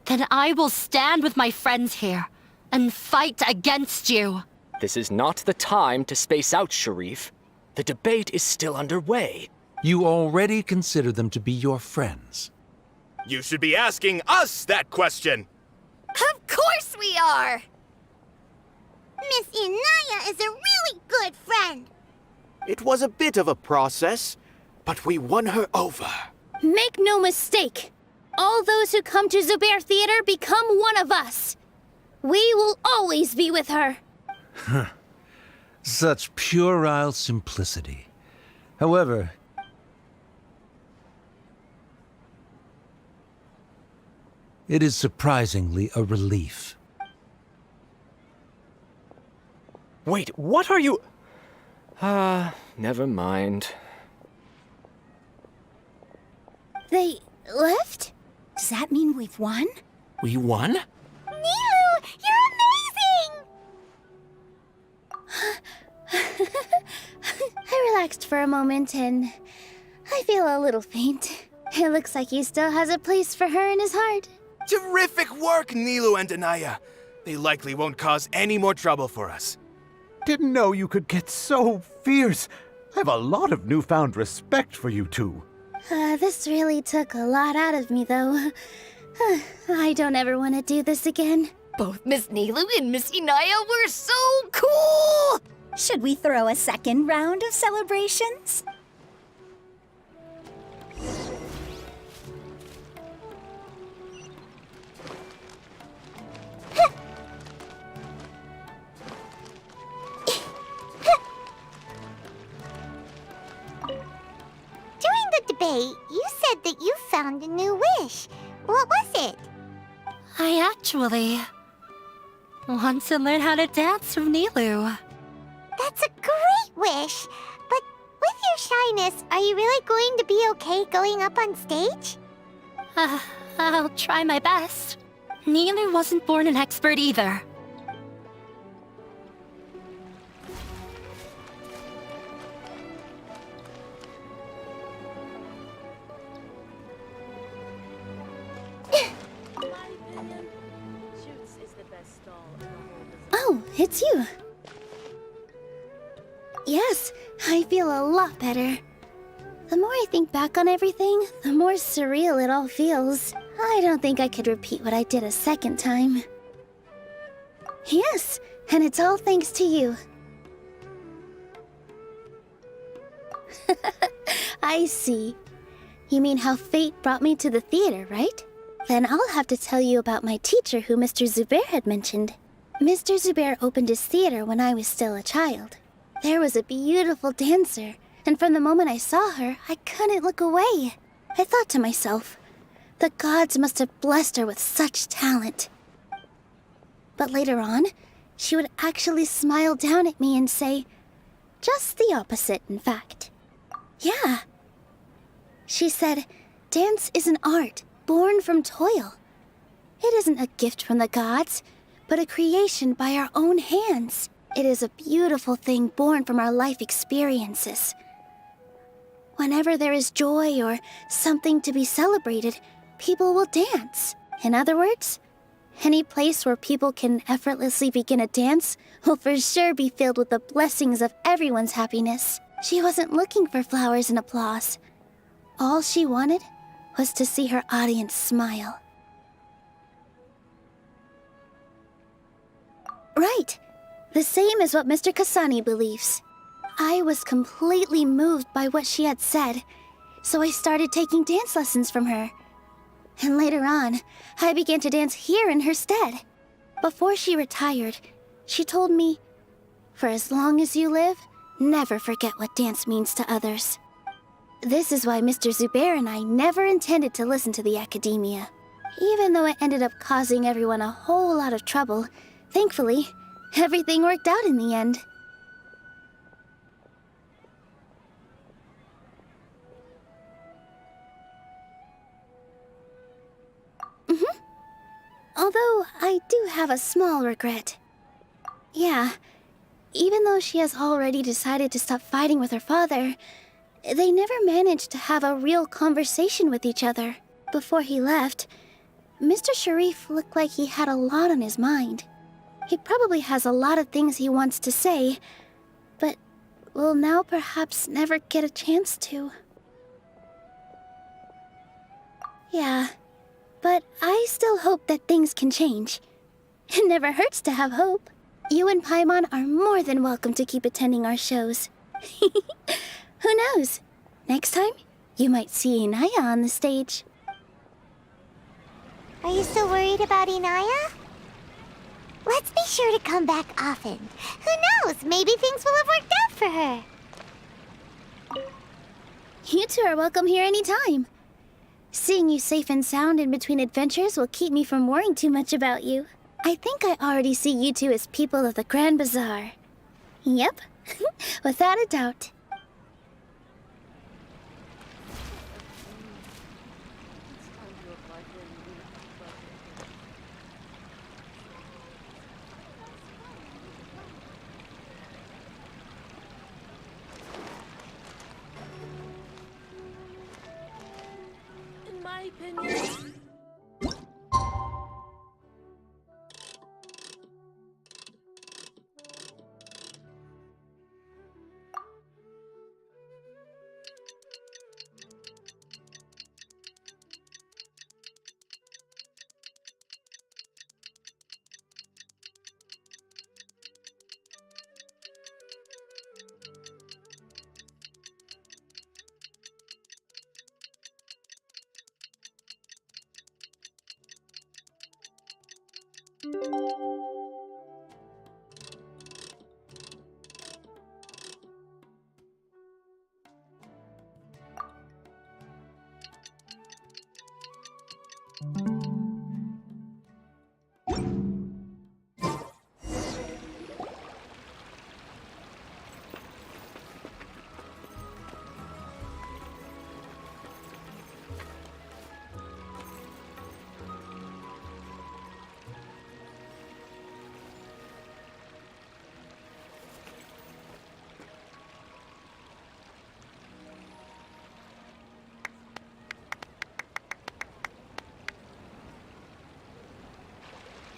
then I will stand with my friends here and fight against you. This is not the time to space out, Sharif. The debate is still underway. You already consider them to be your friends. You should be asking us that question! Of course we are! Miss Inaya is a really good friend. It was a bit of a process, but we won her over. Make no mistake. All those who come to Zubair Theater become one of us. We will always be with her. Such puerile simplicity. However, it is surprisingly a relief. Wait, what are you... never mind. They left? Does that mean we've won? We won? Nilou, you're amazing! I relaxed for a moment and I feel a little faint. It looks like he still has a place for her in his heart. Terrific work, Nilou and Anaya. They likely won't cause any more trouble for us. Didn't know you could get so fierce. I have a lot of newfound respect for you two. This really took a lot out of me, though. I don't ever want to do this again. Both Miss Nilou and Miss Inaya were so cool! Should we throw a second round of celebrations? During the debate, you said that you found a new wish. What was it? I actually want to learn how to dance from Nilou. That's a great wish. But with your shyness, are you really going to be okay going up on stage? I'll try my best. Nilou wasn't born an expert either. Oh, it's you. Yes, I feel a lot better. The more I think back on everything, the more surreal it all feels. I don't think I could repeat what I did a second time. Yes, and it's all thanks to you. I see. You mean how fate brought me to the theater, right? Then I'll have to tell you about my teacher who Mr. Zubair had mentioned. Mr. Zubair opened his theater when I was still a child. There was a beautiful dancer, and from the moment I saw her, I couldn't look away. I thought to myself, the gods must have blessed her with such talent. But later on, she would actually smile down at me and say, just the opposite, in fact. Yeah. She said, dance is an art born from toil. It isn't a gift from the gods, but a creation by our own hands. It is a beautiful thing born from our life experiences. Whenever there is joy or something to be celebrated, people will dance. In other words, any place where people can effortlessly begin a dance will for sure be filled with the blessings of everyone's happiness. She wasn't looking for flowers and applause. All she wanted was to see her audience smile. Right. The same as what Mr. Kasani believes. I was completely moved by what she had said, so I started taking dance lessons from her. And later on, I began to dance here in her stead. Before she retired, she told me, for as long as you live, never forget what dance means to others. This is why Mr. Zubair and I never intended to listen to the academia. Even though it ended up causing everyone a whole lot of trouble, thankfully, everything worked out in the end. Although I do have a small regret. Yeah, even though she has already decided to stop fighting with her father, they never managed to have a real conversation with each other. Before he left, Mr. Sharif looked like he had a lot on his mind. He probably has a lot of things he wants to say, but will now perhaps never get a chance to. Yeah, but I still hope that things can change. It never hurts to have hope. You and Paimon are more than welcome to keep attending our shows. Who knows? Next time, you might see Inaya on the stage. Are you still worried about Inaya? Let's be sure to come back often. Who knows? Maybe things will have worked out for her. You two are welcome here anytime. Seeing you safe and sound in between adventures will keep me from worrying too much about you. I think I already see you two as people of the Grand Bazaar. Yep, without a doubt. In my opinion...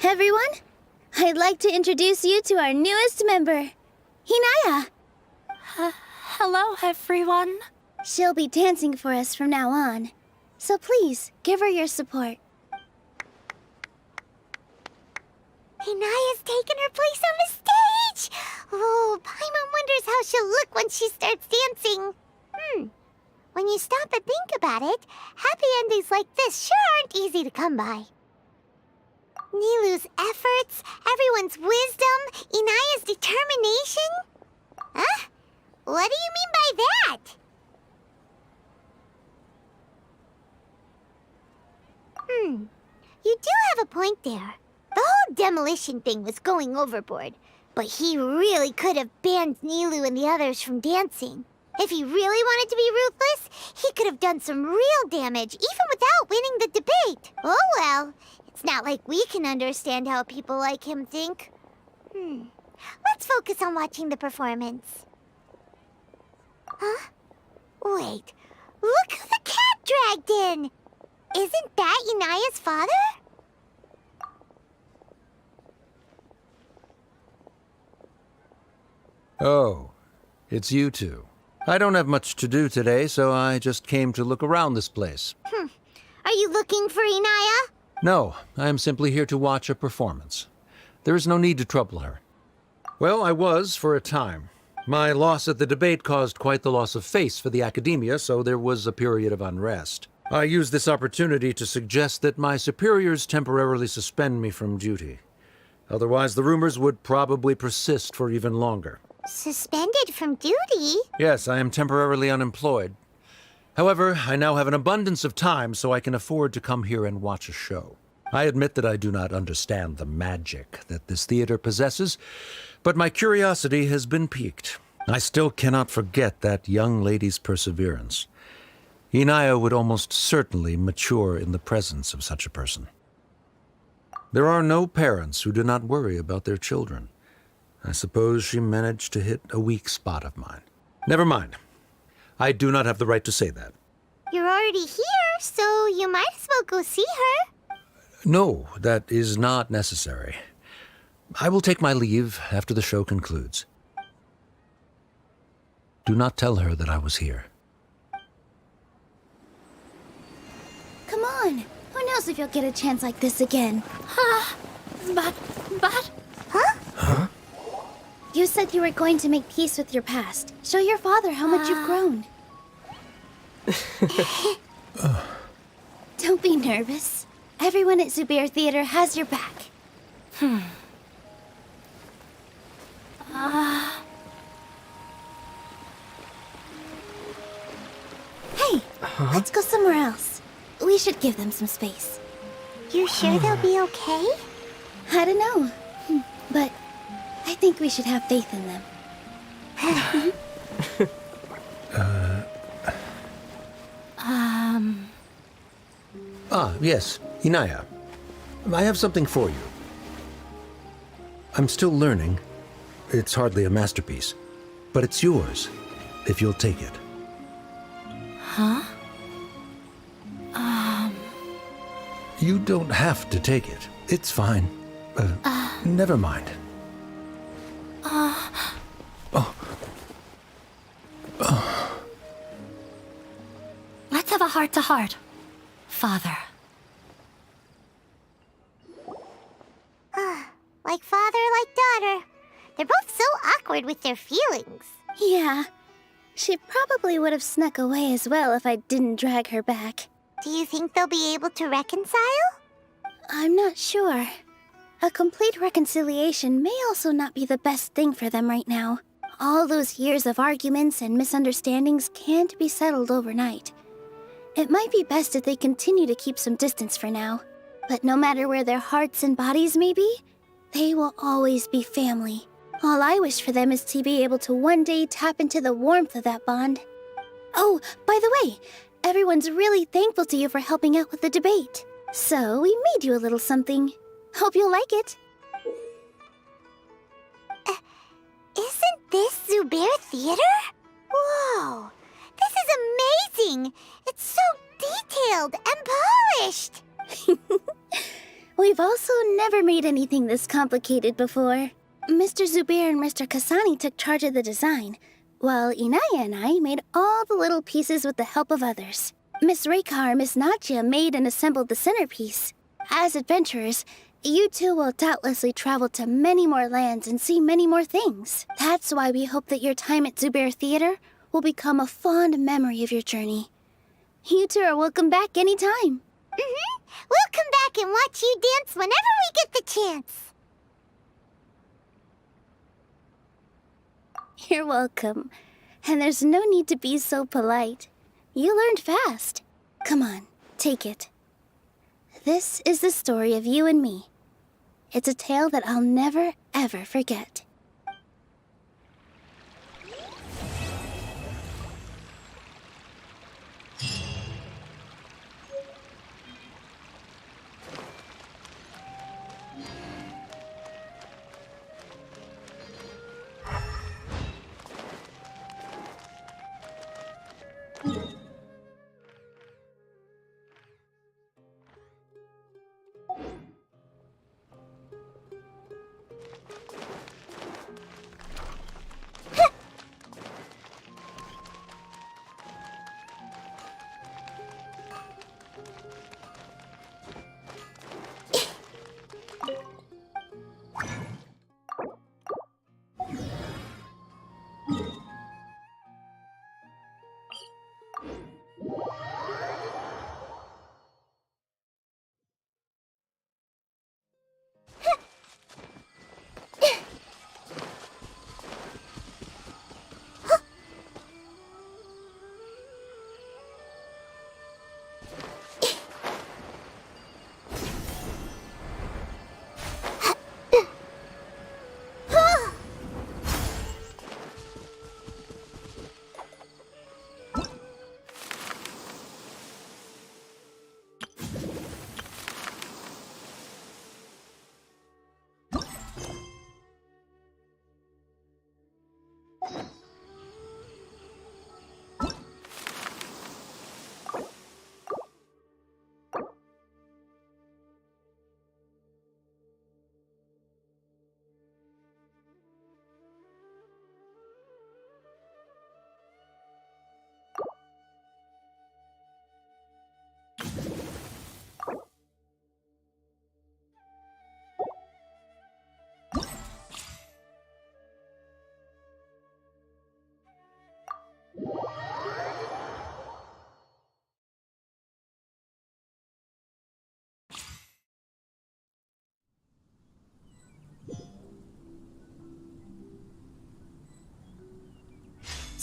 Everyone, I'd like to introduce you to our newest member, Hinaya. Hello, everyone. She'll be dancing for us from now on, so please give her your support. Inaya's taken her place on the stage! Oh, Paimon wonders how she'll look when she starts dancing. When you stop and think about it, happy endings like this sure aren't easy to come by. Nilou's efforts, everyone's wisdom, Inaya's determination? Huh? What do you mean by that? You do have a point there. The whole demolition thing was going overboard, but he really could have banned Nilou and the others from dancing. If he really wanted to be ruthless, he could have done some real damage, even without winning the debate. Oh well, it's not like we can understand how people like him think. Let's focus on watching the performance. Huh? Wait, look who the cat dragged in! Isn't that Inaya's father? Oh, it's you two. I don't have much to do today, so I just came to look around this place. Are you looking for Inaya? No, I am simply here to watch a performance. There is no need to trouble her. Well, I was for a time. My loss at the debate caused quite the loss of face for the academia, so there was a period of unrest. I used this opportunity to suggest that my superiors temporarily suspend me from duty. Otherwise, the rumors would probably persist for even longer. Suspended from duty? Yes, I am temporarily unemployed. However, I now have an abundance of time, so I can afford to come here and watch a show. I admit that I do not understand the magic that this theater possesses, but my curiosity has been piqued. I still cannot forget that young lady's perseverance. Inaya would almost certainly mature in the presence of such a person. There are no parents who do not worry about their children. I suppose she managed to hit a weak spot of mine. Never mind. I do not have the right to say that. You're already here, so you might as well go see her. No, that is not necessary. I will take my leave after the show concludes. Do not tell her that I was here. Come on. Who knows if you'll get a chance like this again? Ah, but... Huh? You said you were going to make peace with your past. Show your father how much you've grown. Don't be nervous. Everyone at Zubair Theater has your back. Hey, let's go somewhere else. We should give them some space. You sure they'll be okay? I don't know, but I think we should have faith in them. Yes, Inaya. I have something for you. I'm still learning. It's hardly a masterpiece, but it's yours, if you'll take it. Huh? You don't have to take it. It's fine. Never mind. Let's have a heart-to-heart, Father. Like father, like daughter. They're both so awkward with their feelings. Yeah, she probably would have snuck away as well if I didn't drag her back. Do you think they'll be able to reconcile? I'm not sure. A complete reconciliation may also not be the best thing for them right now. All those years of arguments and misunderstandings can't be settled overnight. It might be best if they continue to keep some distance for now. But no matter where their hearts and bodies may be, they will always be family. All I wish for them is to be able to one day tap into the warmth of that bond. Oh, by the way, everyone's really thankful to you for helping out with the debate. So we made you a little something. Hope you'll like it. Isn't this Zubair Theater? Whoa! This is amazing! It's so detailed and polished! We've also never made anything this complicated before. Mr. Zubair and Mr. Kasani took charge of the design, while Inaya and I made all the little pieces with the help of others. Miss Rekar and Miss Nadia made and assembled the centerpiece. As adventurers, you two will doubtlessly travel to many more lands and see many more things. That's why we hope that your time at Zubair Theater will become a fond memory of your journey. You two are welcome back anytime. We'll come back and watch you dance whenever we get the chance. You're welcome. And there's no need to be so polite. You learned fast. Come on, take it. This is the story of you and me. It's a tale that I'll never, ever forget.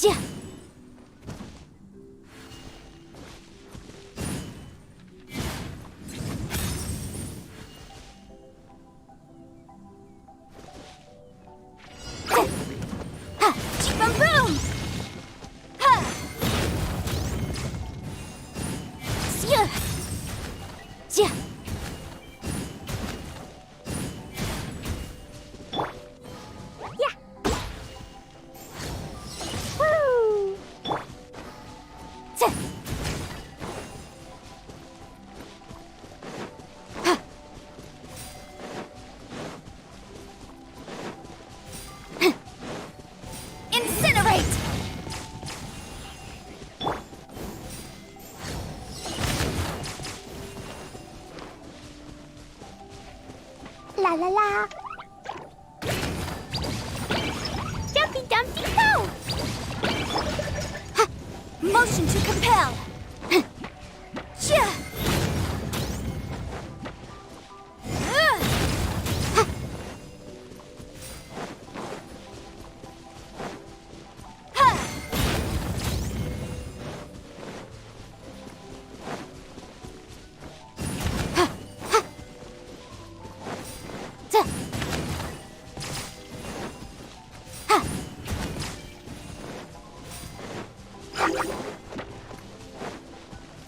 Yeah. Boom boom! Ha! Yeah. Yeah. Yeah. Woo! Incinerate! La la la. Jumpy Dumpty go! Motion to compel! Yeah.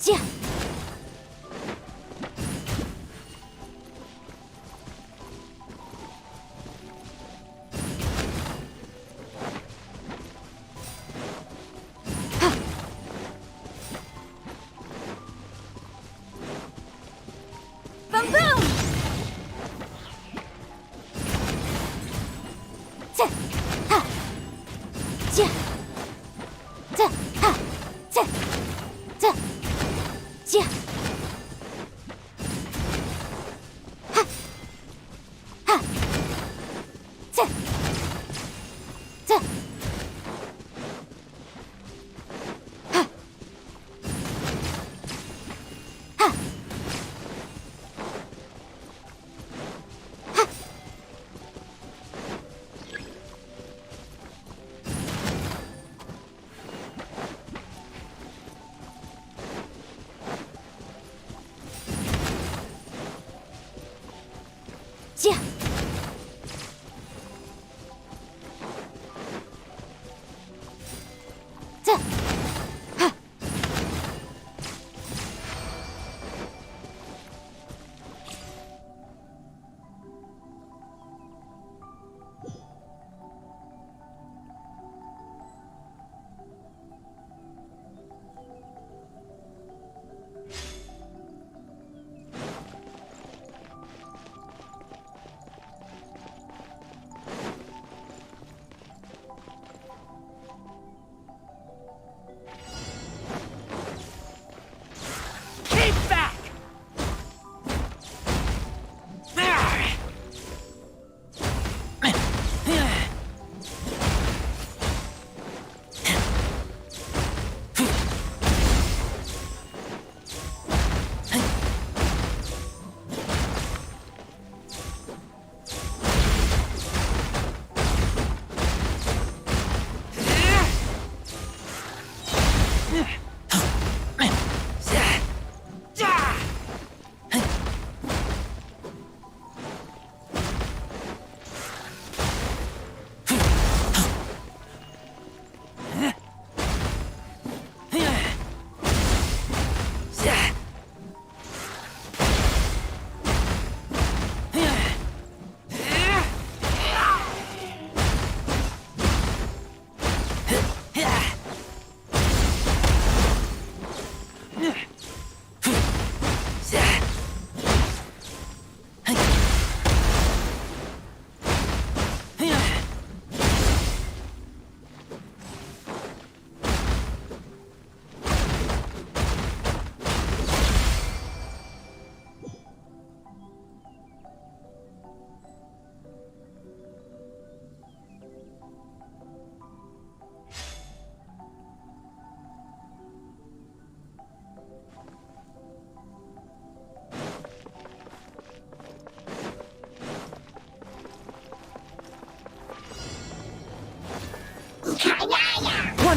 Yeah. Boom boom! Yeah. Yeah. Yeah.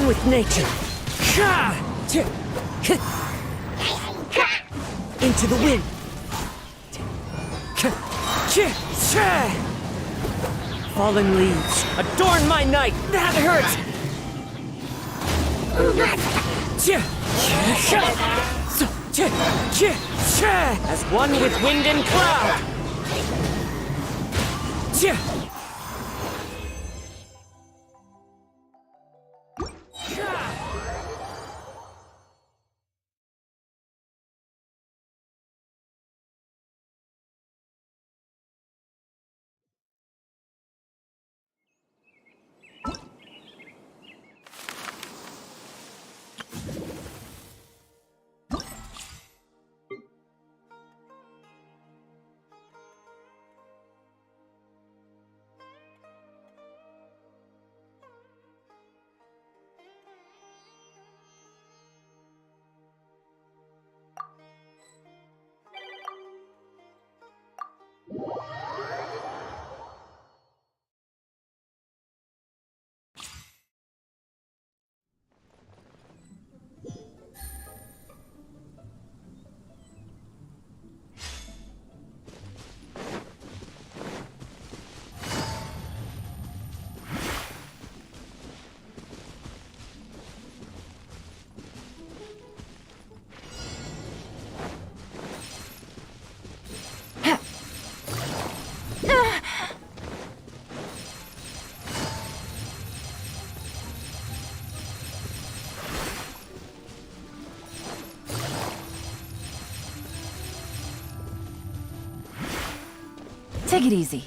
one with nature. Into the wind. Fallen leaves, adorn my night. That hurts. As one with wind and cloud. Take it easy.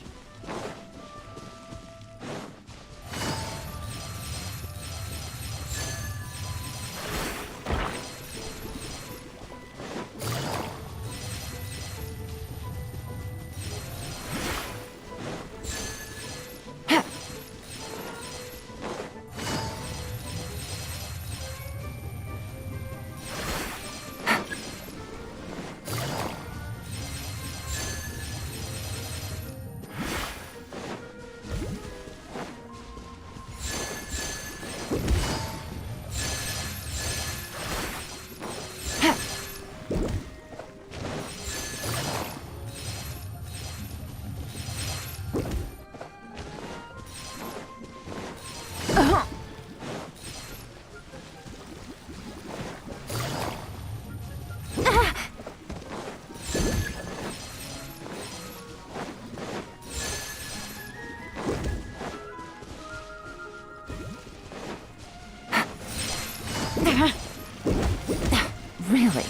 Really?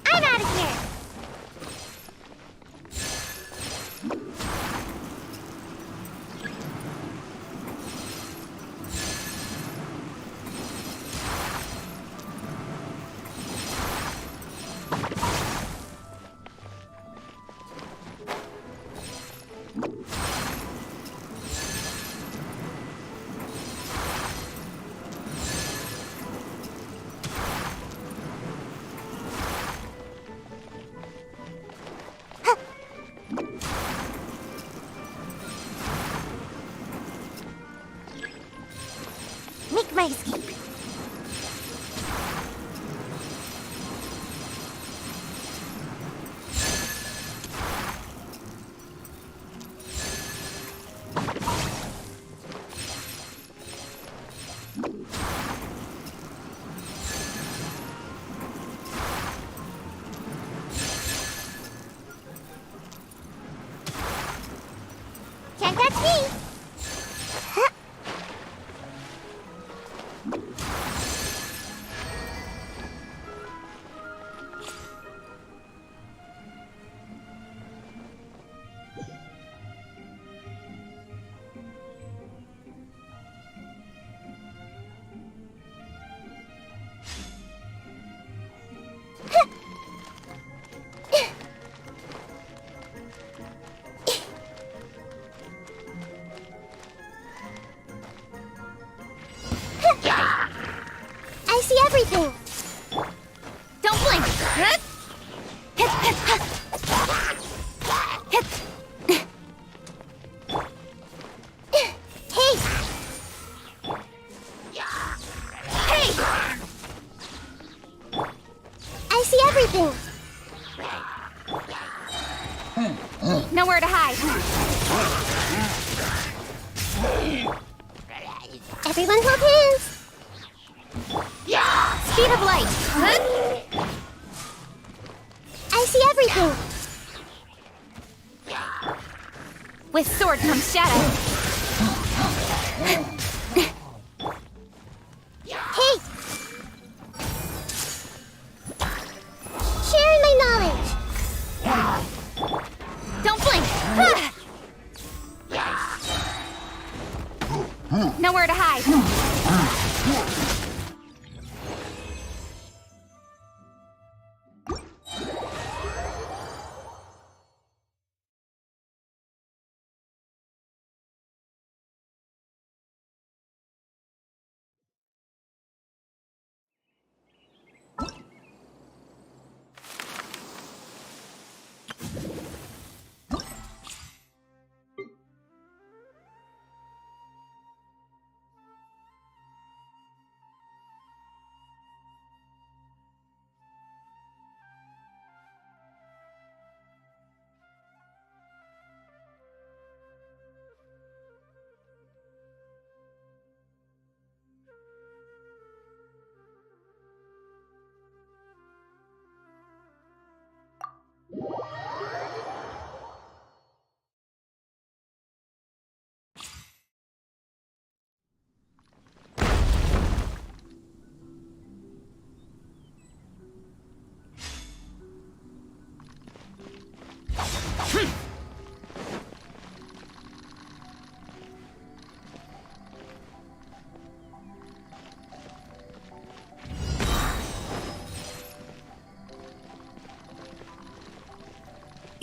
I'm out of here. Make my escape. everything! Don't blink! Hey! Hey! I see everything! Nowhere to hide. Everyone hold hands! Speed of light. I see everything! With sword comes shadow. Hey! Sharing my knowledge! Don't blink. Nowhere to hide.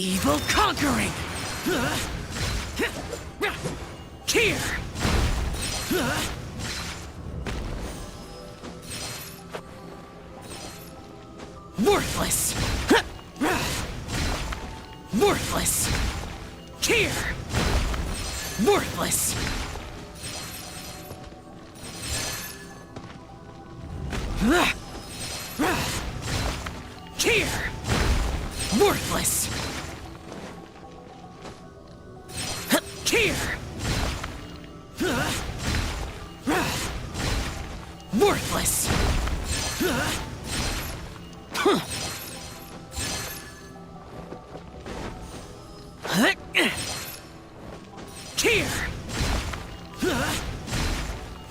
Evil conquering! Here! Worthless! Worthless! Here! Worthless! Here! Worthless!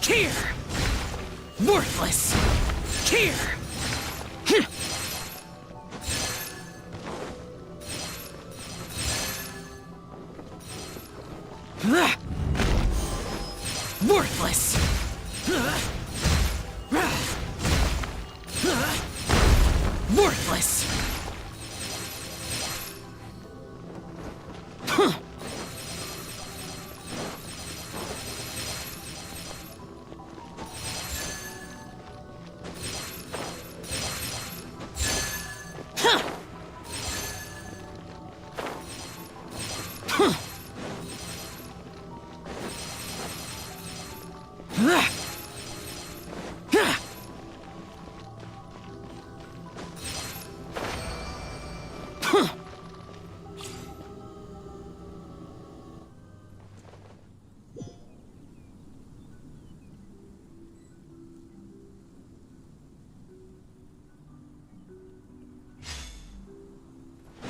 Here! Worthless! Here! Here! Worthless! Here! Worthless! Worthless!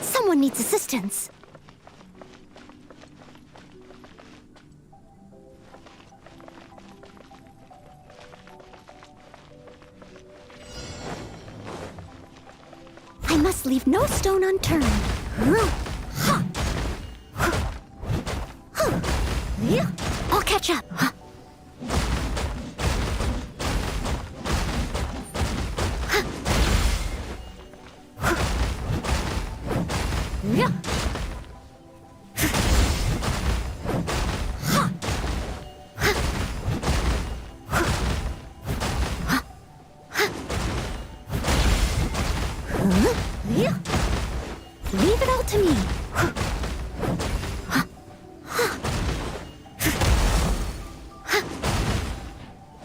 Someone needs assistance. I must leave no stone unturned. I'll catch up. to me.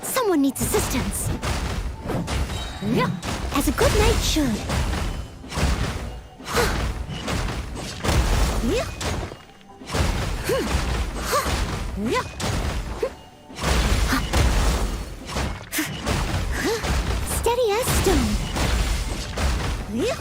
Someone needs assistance. Yeah, as a good knight should. Yeah. Yeah. Steady as stone. Yeah.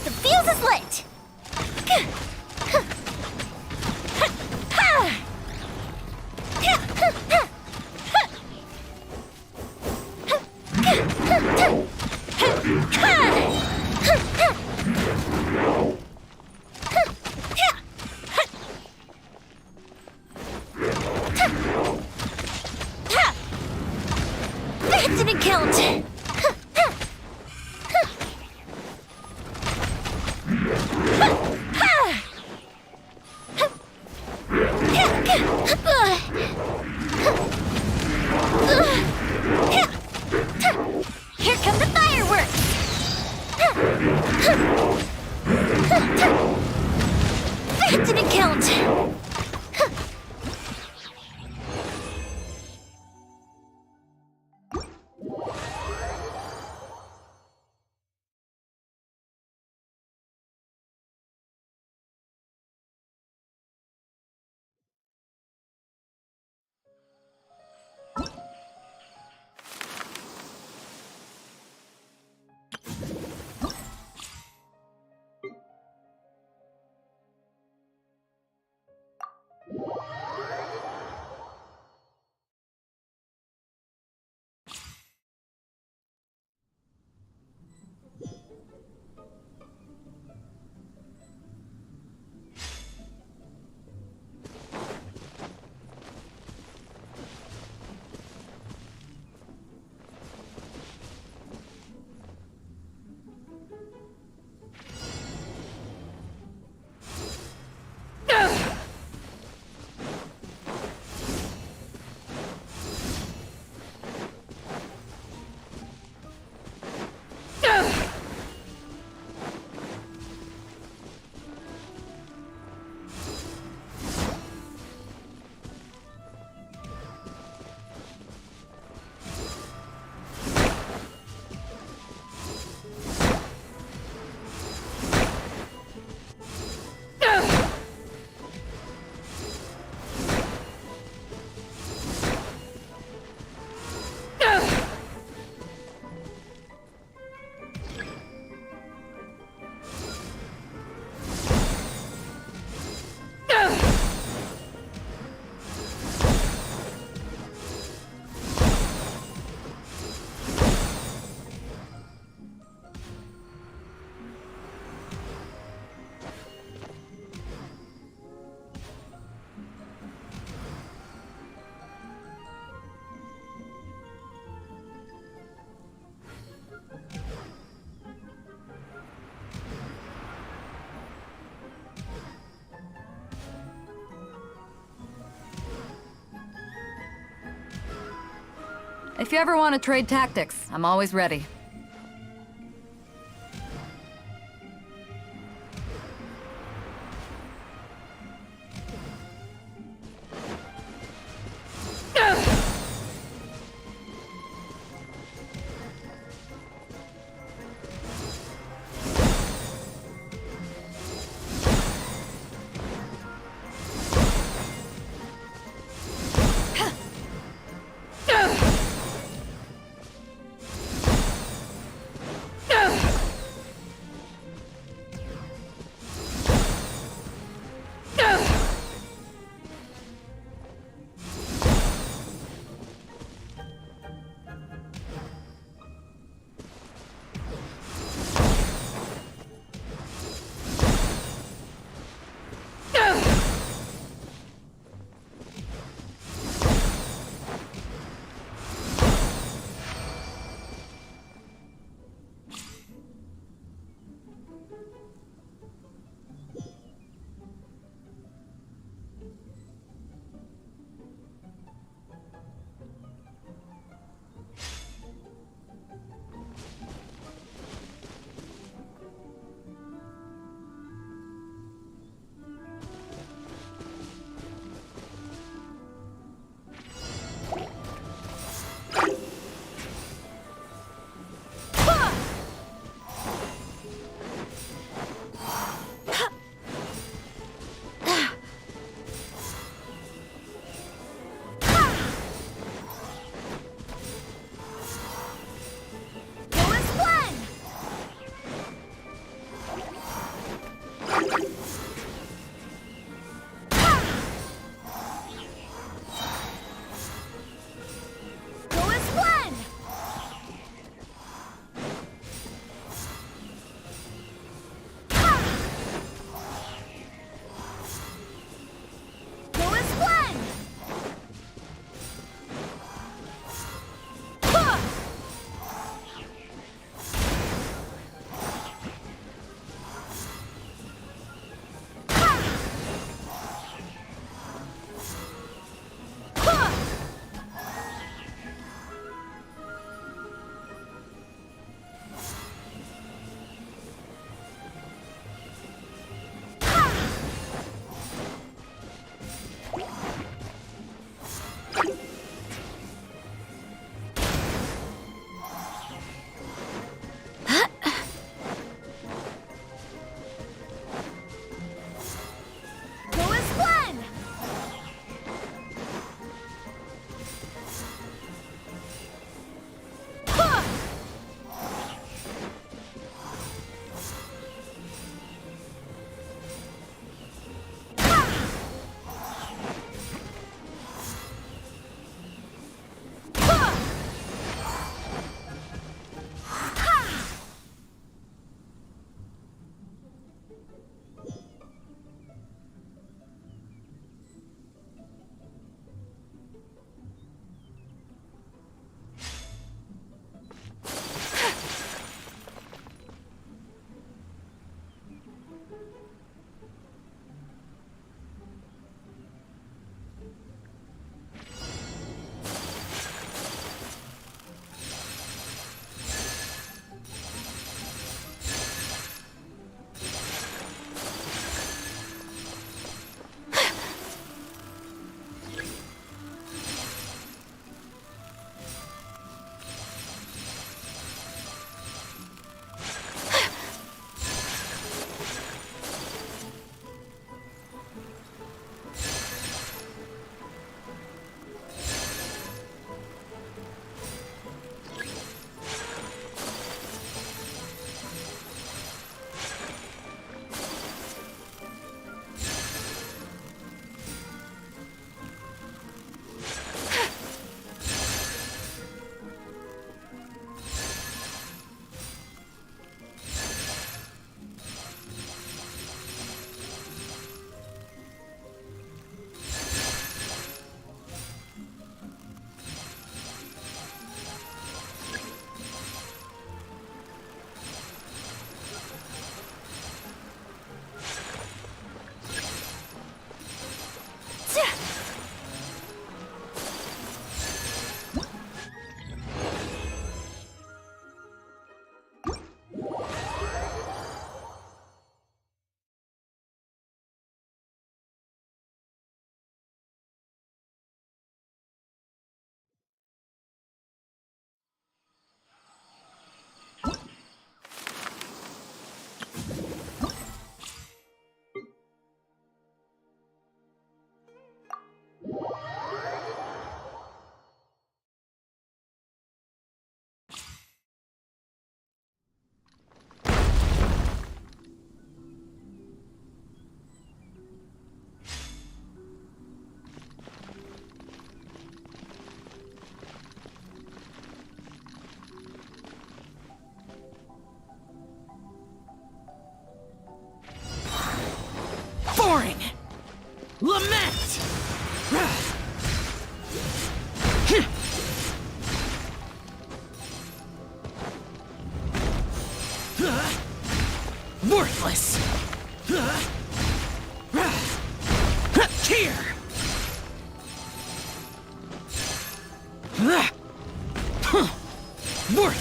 The fuse is lit! That didn't count! Here come the fireworks! That didn't count! If you ever want to trade tactics, I'm always ready.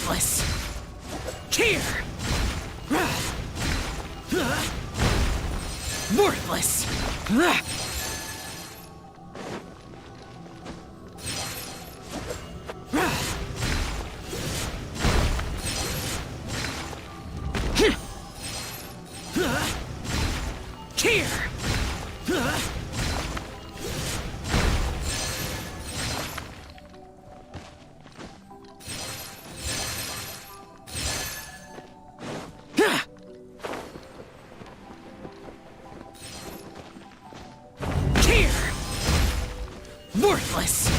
Worthless! Here! Worthless! Here! Worthless!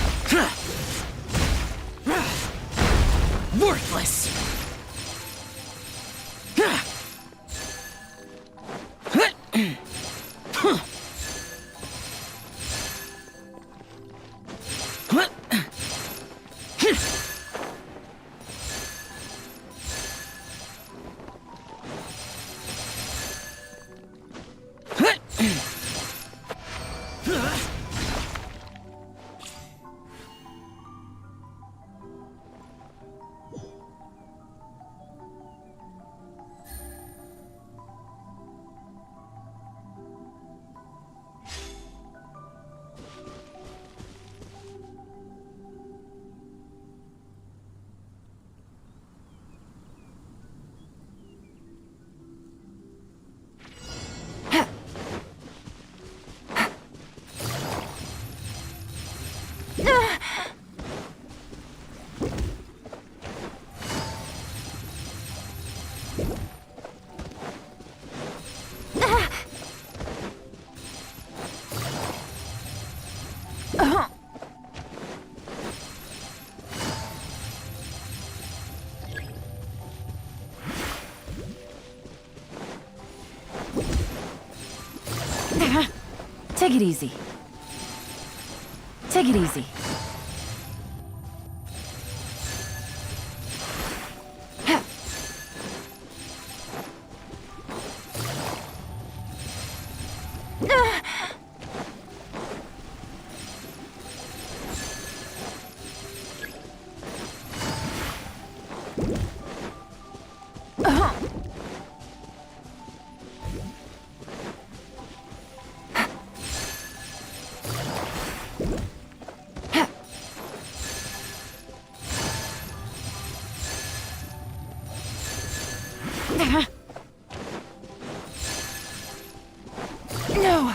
Worthless! Take it easy. Take it easy. No!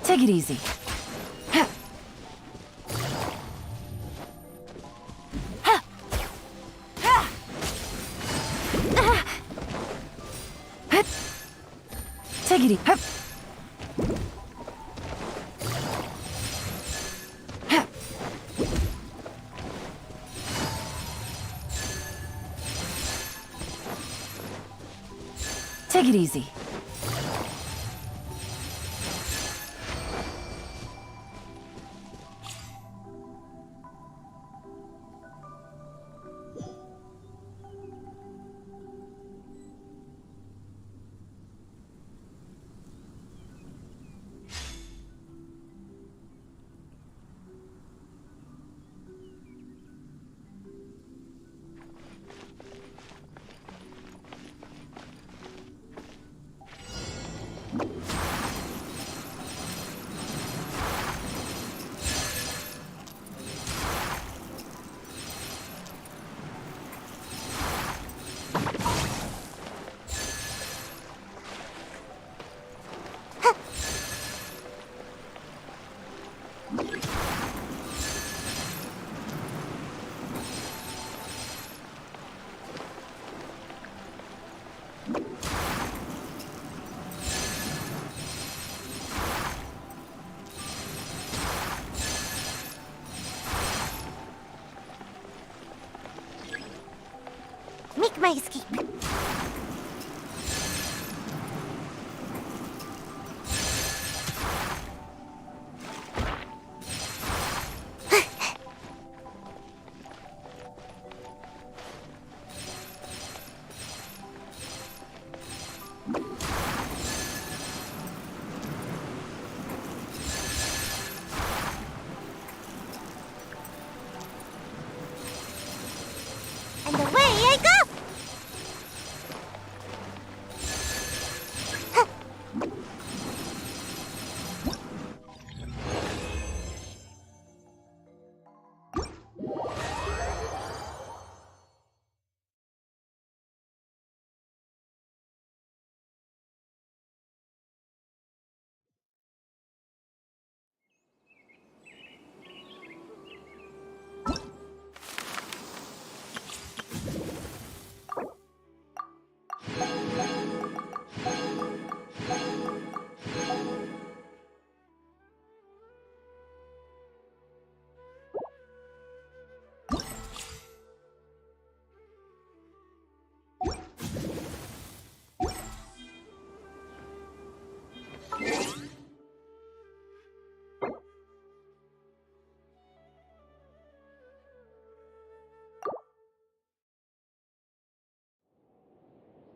Take it easy. Take it easy. Take it easy. Make my escape.